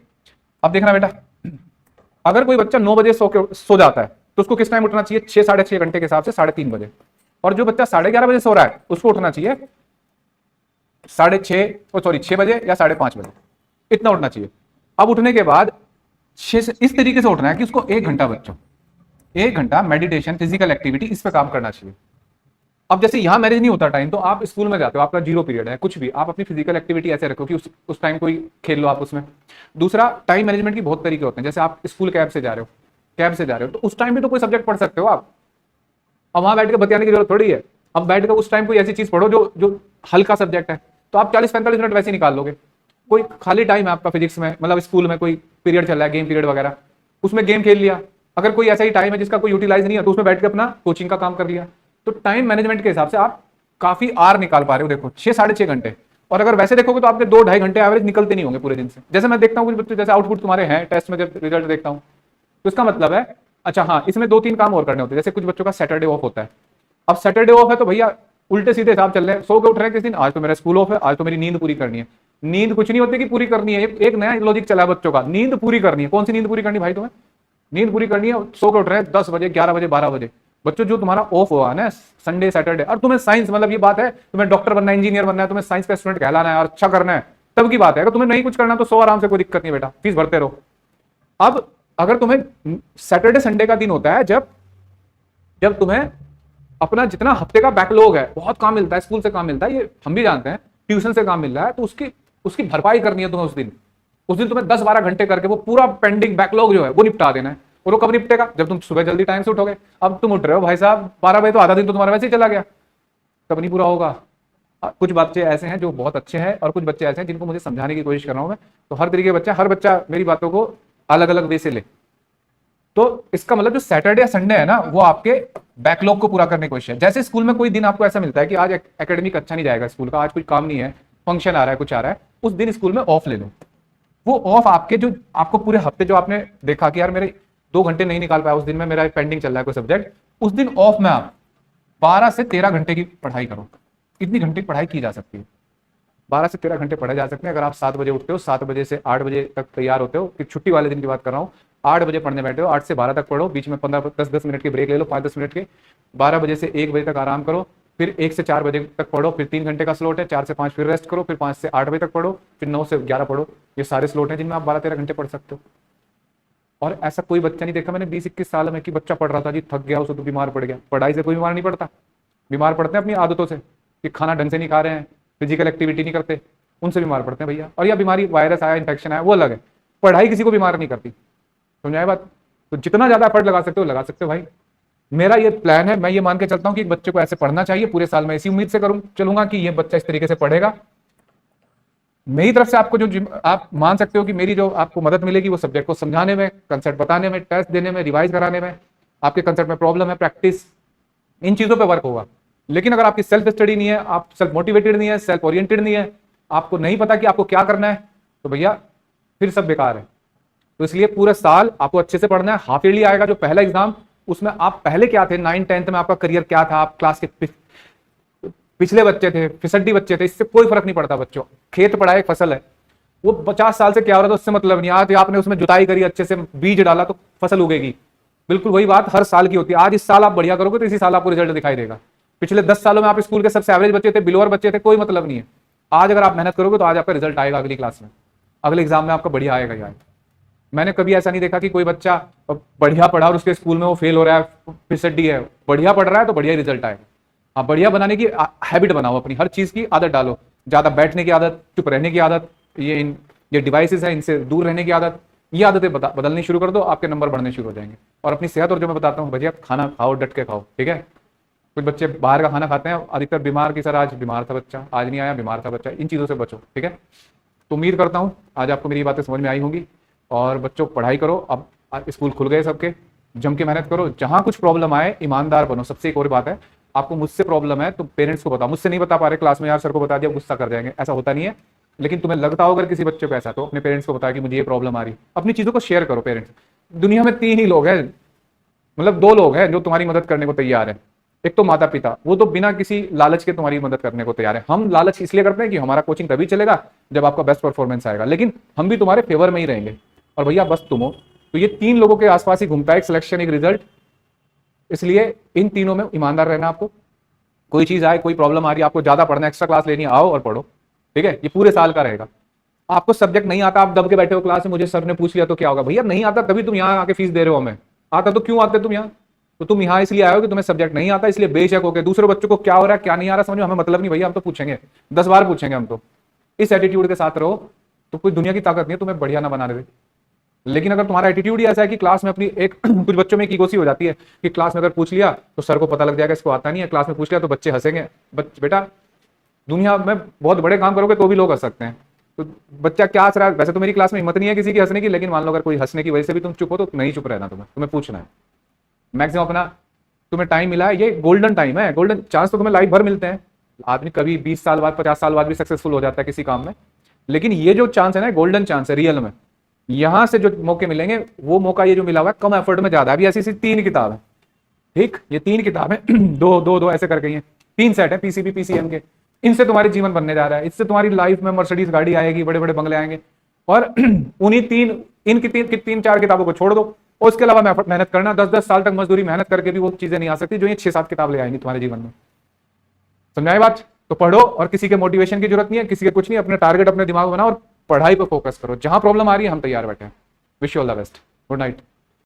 अब देखना बेटा, अगर कोई बच्चा 9 बजे सो जाता है तो उसको किस टाइम उठना चाहिए, 6-6.5 घंटे के हिसाब से 3:30 बजे। और जो बच्चा 11:30 बजे सो रहा है उसको उठना चाहिए 6 बजे या 5:30 बजे, इतना उठना चाहिए। अब उठने के बाद 6 से इस तरीके से उठना है कि उसको 1 घंटा बच्चों, 1 घंटा मेडिटेशन, फिजिकल एक्टिविटी, इस पे काम करना चाहिए। अब जैसे यहां मैनेज नहीं होता टाइम, तो आप स्कूल में जाते हो, आपका 0 पीरियड है, कुछ भी आप अपनी फिजिकल एक्टिविटी ऐसे रखो कि उस टाइम कोई खेल लो आप उसमें। दूसरा, टाइम मैनेजमेंट की बहुत तरीके होते हैं। जैसे आप स्कूल कैब से जा रहे हो, तो उस टाइम भी तो कोई सब्जेक्ट पढ़ सकते हो आप। अब वहां बैठ के बतियाने की जरूरत थोड़ी है। अब बैठ कर उस टाइम कोई ऐसी चीज पढ़ो जो हल्का सब्जेक्ट है, तो आप 40-45 मिनट वैसे निकाल लोगे। कोई खाली टाइम है आपका फिजिक्स में, मतलब स्कूल में कोई पीरियड चल रहा है, गेम पीरियड वगैरह, उसमें गेम खेल लिया। अगर कोई ऐसा ही टाइम है जिसका कोई यूटिलाइज नहीं है, तो उसमें बैठ के अपना कोचिंग का काम कर लिया। तो टाइम मैनेजमेंट के हिसाब से आप काफी आर निकाल पा रहे हो। देखो 6-6.5 घंटे, और अगर वैसे देखोगे तो आपके 2-2.5 घंटे एवरेज निकलते नहीं होंगे पूरे दिन से। जैसे मैं देखता हूँ कुछ बच्चे, जैसे आउटपुट तुम्हारे हैं टेस्ट में, जब रिजल्ट देखता हूँ, तो इसका मतलब है, अच्छा हाँ, इसमें 2-3 काम और करने होते हैं। जैसे कुछ बच्चों का सैटरडे ऑफ होता है। अब सैटरडे ऑफ है तो भैया उल्टे सीधे हिसाब चल रहे हैं, सो के उठ रहे हैं किस दिन, आज तो मेरा स्कूल ऑफ है, आज तो मेरी नींद पूरी करनी है। नींद कुछ नहीं होती कि पूरी करनी है, एक नया लॉजिक चला है बच्चों का, नींद पूरी करनी है। कौन सी नींद पूरी करनी भाई तुम्हें? नींद पूरी करनी है, सो के उठ रहे हैं 10 बजे, 11 बजे, 12 बजे। बच्चों जो तुम्हारा ऑफ हुआ ना संडे सैटरडे, और तुम्हें साइंस, मतलब ये बात है तुम्हें डॉक्टर बनना है, इंजीनियर बनना है, तुम्हें साइंस का स्टूडेंट कहलाना है और अच्छा करना है, तब की बात है। अगर तुम्हें नहीं कुछ करना तो सो आराम से, कोई दिक्कत नहीं बेटा, फीस भरते रहो। अब अगर तुम्हें सैटरडे संडे का दिन होता है, जब जब तुम्हें अपना जितना हफ्ते का बैकलॉग है, बहुत काम मिलता है, स्कूल से काम मिलता है, ये हम भी जानते हैं, ट्यूशन से काम मिल रहा है, तो उसकी भरपाई करनी है तुम्हें। उस दिन तुम्हें 10-12 घंटे करके वो पूरा पेंडिंग बैकलॉग जो है वो निपटा देना है। और वो कब निपटेगा? जब तुम सुबह जल्दी टाइम से उठोगे। अब तुम उठ रहे हो भाई साहब 12 बजे, तो आधा दिन तो तुम्हारा वैसे ही चला गया, तब नहीं पूरा होगा। कुछ बच्चे ऐसे हैं जो बहुत अच्छे हैं, और कुछ बच्चे ऐसे हैं जिनको मुझे समझाने की कोशिश कर रहा हूं मैं। तो हर तरीके के बच्चे, हर बच्चा मेरी बातों को अलग अलग वे से ले। तो इसका मतलब जो सैटरडे या संडे है ना, वो आपके बैकलॉग को पूरा करने की कोशिश है। जैसे स्कूल में कोई दिन आपको ऐसा मिलता है कि आज एकेडमिक अच्छा नहीं जाएगा स्कूल का, आज कुछ काम नहीं है, फंक्शन आ रहा है, कुछ आ रहा है, उस दिन स्कूल में ऑफ ले लो। वो ऑफ आपके जो आपको पूरे हफ्ते जो आपने देखा कि यार मेरे 2 घंटे नहीं निकाल पाया उस दिन में, मेरा पेंडिंग चल रहा है कोई सब्जेक्ट, उस दिन ऑफ में आप 12 से 13 घंटे की पढ़ाई करो। इतनी घंटे की पढ़ाई की जा सकती है, 12 से 13 घंटे पढ़े जा सकते हैं। अगर आप 7 बजे उठते हो, 7 बजे से 8 बजे तक तैयार होते हो, कि छुट्टी वाले दिन की बात कर रहा हूँ, 8 बजे पढ़ने बैठे हो, 8 से 12 तक पढ़ो, बीच में 10-10 मिनट के ब्रेक ले लो, 5-10 मिनट के, 12 बजे से 1 बजे तक आराम करो, फिर 1 से 4 बजे तक पढ़ो, फिर 3 घंटे का स्लॉट है, 4 से 5 फिर रेस्ट करो, फिर 5 से 8 बजे तक पढ़ो, फिर 9 से 11 पढ़ो। ये सारे स्लॉट हैं जिनमें आप 12-13 घंटे पढ़ सकते हो। और ऐसा कोई बच्चा नहीं देखा मैंने 20-21 साल में कि बच्चा पढ़ रहा था जी, थक गया, उसे तो बीमार पड़ गया। पढ़ाई से कोई बीमार नहीं पड़ता, बीमार पड़ते हैं अपनी आदतों से, कि खाना ढंग से नहीं खा रहे हैं, फिजिकल एक्टिविटी नहीं करते, उनसे बीमार पड़ते हैं भैया। और या बीमारी वायरस आया, इन्फेक्शन आया, वो अलग है। पढ़ाई किसी को बीमार नहीं करती, समझाए बात। तो जितना ज्यादा एफर्ट लगा सकते हो लगा सकते हो भाई। मेरा ये प्लान है, मैं ये मान के चलता हूँ कि एक बच्चे को ऐसे पढ़ना चाहिए पूरे साल में, इसी उम्मीद से चलूंगा कि ये बच्चा इस तरीके से पढ़ेगा। मेरी तरफ से आपको जो आप मान सकते हो कि मेरी जो आपको मदद मिलेगी वो सब्जेक्ट को समझाने में, कंसेप्ट बताने में, टेस्ट देने में, रिवाइज कराने में, आपके कंसेप्ट में प्रॉब्लम है, प्रैक्टिस, इन चीजों पे वर्क होगा। लेकिन अगर आपकी सेल्फ स्टडी नहीं है, आप सेल्फ मोटिवेटेड नहीं है, सेल्फ ओरिएंटेड नहीं है, आपको नहीं पता कि आपको क्या करना है, तो भैया फिर सब बेकार है। तो इसलिए पूरा साल आपको अच्छे से पढ़ना है। हाफ ईयरली आएगा जो पहला एग्जाम, उसमें आप पहले क्या थे, 9th-10th में आपका करियर क्या था, आप क्लास के पिछले बच्चे थे, फिसड्डी बच्चे थे, इससे कोई फर्क नहीं पड़ता। बच्चों, खेत पड़ा है, फसल है, वो 50 साल से क्या हो रहा था उससे मतलब नहीं। आज आपने उसमें जुताई करी, अच्छे से बीज डाला तो फसल उगेगी। बिल्कुल वही बात हर साल की होती है। आज इस साल आप बढ़िया करोगे तो इसी साल आपको रिजल्ट दिखाई देगा। पिछले 10 सालों में आप स्कूल के सबसे एवरेज बच्चे थे, बिलोअर बच्चे थे, कोई मतलब नहीं है। आज अगर आप मेहनत करोगे तो आज आपका रिजल्ट आएगा, अगली क्लास में, अगले एग्जाम में आपका बढ़िया आएगा ही आएगा। मैंने कभी ऐसा नहीं देखा कि कोई बच्चा बढ़िया पढ़ा और उसके स्कूल में वो फेल हो रहा है, फिसड्डी है। बढ़िया पढ़ रहा है तो बढ़िया रिजल्ट आएगा। हाँ, बढ़िया बनाने की हैबिट बनाओ, अपनी हर चीज की आदत डालो। ज्यादा बैठने की आदत, चुप रहने की आदत, ये डिवाइसेस है इनसे दूर रहने की आदत, ये आदतें बदलनी शुरू कर दो, आपके नंबर बढ़ने शुरू हो जाएंगे। और अपनी सेहत, और जो मैं बताता हूँ भैया, खाना खाओ, डट के खाओ, ठीक है। कुछ बच्चे बाहर का खाना खाते हैं, अधिकतर बीमार की, सर आज बीमार था बच्चा, आज नहीं आया, बीमार था बच्चा, इन चीज़ों से बचो, ठीक है। तो उम्मीद करता हूँ आज आपको मेरी बातें समझ में आई होंगी। और बच्चों पढ़ाई करो, अब स्कूल खुल गए सबके, जम के मेहनत करो। जहाँ कुछ प्रॉब्लम आए ईमानदार बनो। सबसे एक और बात है, आपको मुझसे प्रॉब्लम है तो पेरेंट्स को बताओ। मुझसे नहीं बता पा रहे क्लास में, यार सर को बता दिया, गुस्सा कर जाएंगे, ऐसा होता नहीं है। लेकिन तुम्हें लगता हो अगर किसी बच्चे को ऐसा, तो अपने पेरेंट्स को बताया कि मुझे ये प्रॉब्लम आ रही। अपनी चीज़ों को शेयर करो पेरेंट्स। दुनिया में 3 ही लोग हैं, मतलब 2 लोग हैं जो तुम्हारी मदद करने को तैयार है। एक तो माता पिता, वो तो बिना किसी लालच के तुम्हारी मदद करने को तैयार है। हम लालच इसलिए करते हैं कि हमारा कोचिंग तभी चलेगा जब आपका बेस्ट परफॉर्मेंस आएगा, लेकिन हम भी तुम्हारे फेवर में ही रहेंगे। और भैया बस तुम हो। तो ये 3 लोगों के आसपास ही घूमता है, एक सिलेक्शन, एक रिजल्ट। इसलिए इन तीनों में ईमानदार रहना आपको। कोई चीज आए, कोई प्रॉब्लम आ रही है, आपको ज्यादा पढ़ना, एक्स्ट्रा क्लास लेनी, आओ और पढ़ो, ठीक है। ये पूरे साल का रहेगा। आपको सब्जेक्ट नहीं आता, आप दब के बैठे हो क्लास में, मुझे सर ने पूछ लिया तो क्या होगा। भैया नहीं आता तभी तुम यहाँ आके फीस दे रहे हो हमें। आता तो क्यों आते तुम यहाँ? तो तुम यहाँ इसलिए आए हो कि तुम्हें सब्जेक्ट नहीं आता, इसलिए बेशक हो गए। दूसरे बच्चों को क्या हो रहा है, क्या नहीं आ रहा, समझो, हमें मतलब नहीं भैया, हम तो पूछेंगे, 10 बार पूछेंगे हम तो। इस एटीट्यूड के साथ रहो तो कोई दुनिया की ताकत नहीं है तुम्हें बढ़िया ना बनाने दे। लेकिन अगर तुम्हारा एटीट्यूड ही ऐसा है कि क्लास में अपनी एक कुछ बच्चों में एक ईगो सी हो जाती है कि क्लास में अगर पूछ लिया तो सर को पता लग जाएगा इसको आता नहीं है, क्लास में पूछ लिया तो बच्चे हंसेंगे। बेटा, दुनिया में बहुत बड़े काम करोगे तो भी लोग हंस सकते हैं। तो बच्चा क्या हंस रहा है? वैसे तो मेरी क्लास में हिम्मत नहीं है किसी की हंसने की, लेकिन मान लो अगर कोई हंसने की वजह से भी तुम चुप हो तो नहीं चुप रहना, तुम्हें पूछना है। मैक्सिमम अपना तुम्हें टाइम मिला है, ये गोल्डन टाइम है, गोल्डन चांस तो तुम्हें लाइफ भर मिलते हैं। आदमी कभी 20 साल बाद, 50 साल बाद भी सक्सेसफुल हो जाता है किसी काम में, लेकिन ये जो चांस है ना, गोल्डन चांस है रियल में। यहां से जो मौके मिलेंगे, वो मौका ये जो मिला हुआ है कम एफर्ट में ज्यादा। अभी ऐसी 3 किताब है, ठीक, ये 3 किताबें दो दो दो ऐसे करके ही 3 सेट है पीसीबी पीसीएम के। इनसे तुम्हारी जीवन बनने जा रहा है, इससे तुम्हारी लाइफ में मर्सिडीज गाड़ी आएगी, बड़े बड़े बंगले आएंगे। और उन्हीं 3-4 किताबों को छोड़ दो, और उसके अलावा मेहनत करना। 10-10 साल तक मजदूरी मेहनत करके भी वो चीजें नहीं आ सकती जो ये 6-7 किताब ले आएंगी तुम्हारे जीवन में। समझाए बात? तो पढ़ो, और किसी के मोटिवेशन की जरूरत नहीं है, किसी के कुछ नहीं, अपने टारगेट अपने दिमाग में बनाओ और पढ़ाई पर फोकस करो। जहां प्रॉब्लम आ रही है हम तैयार बैठे हैं। Wish you all the best. Good night.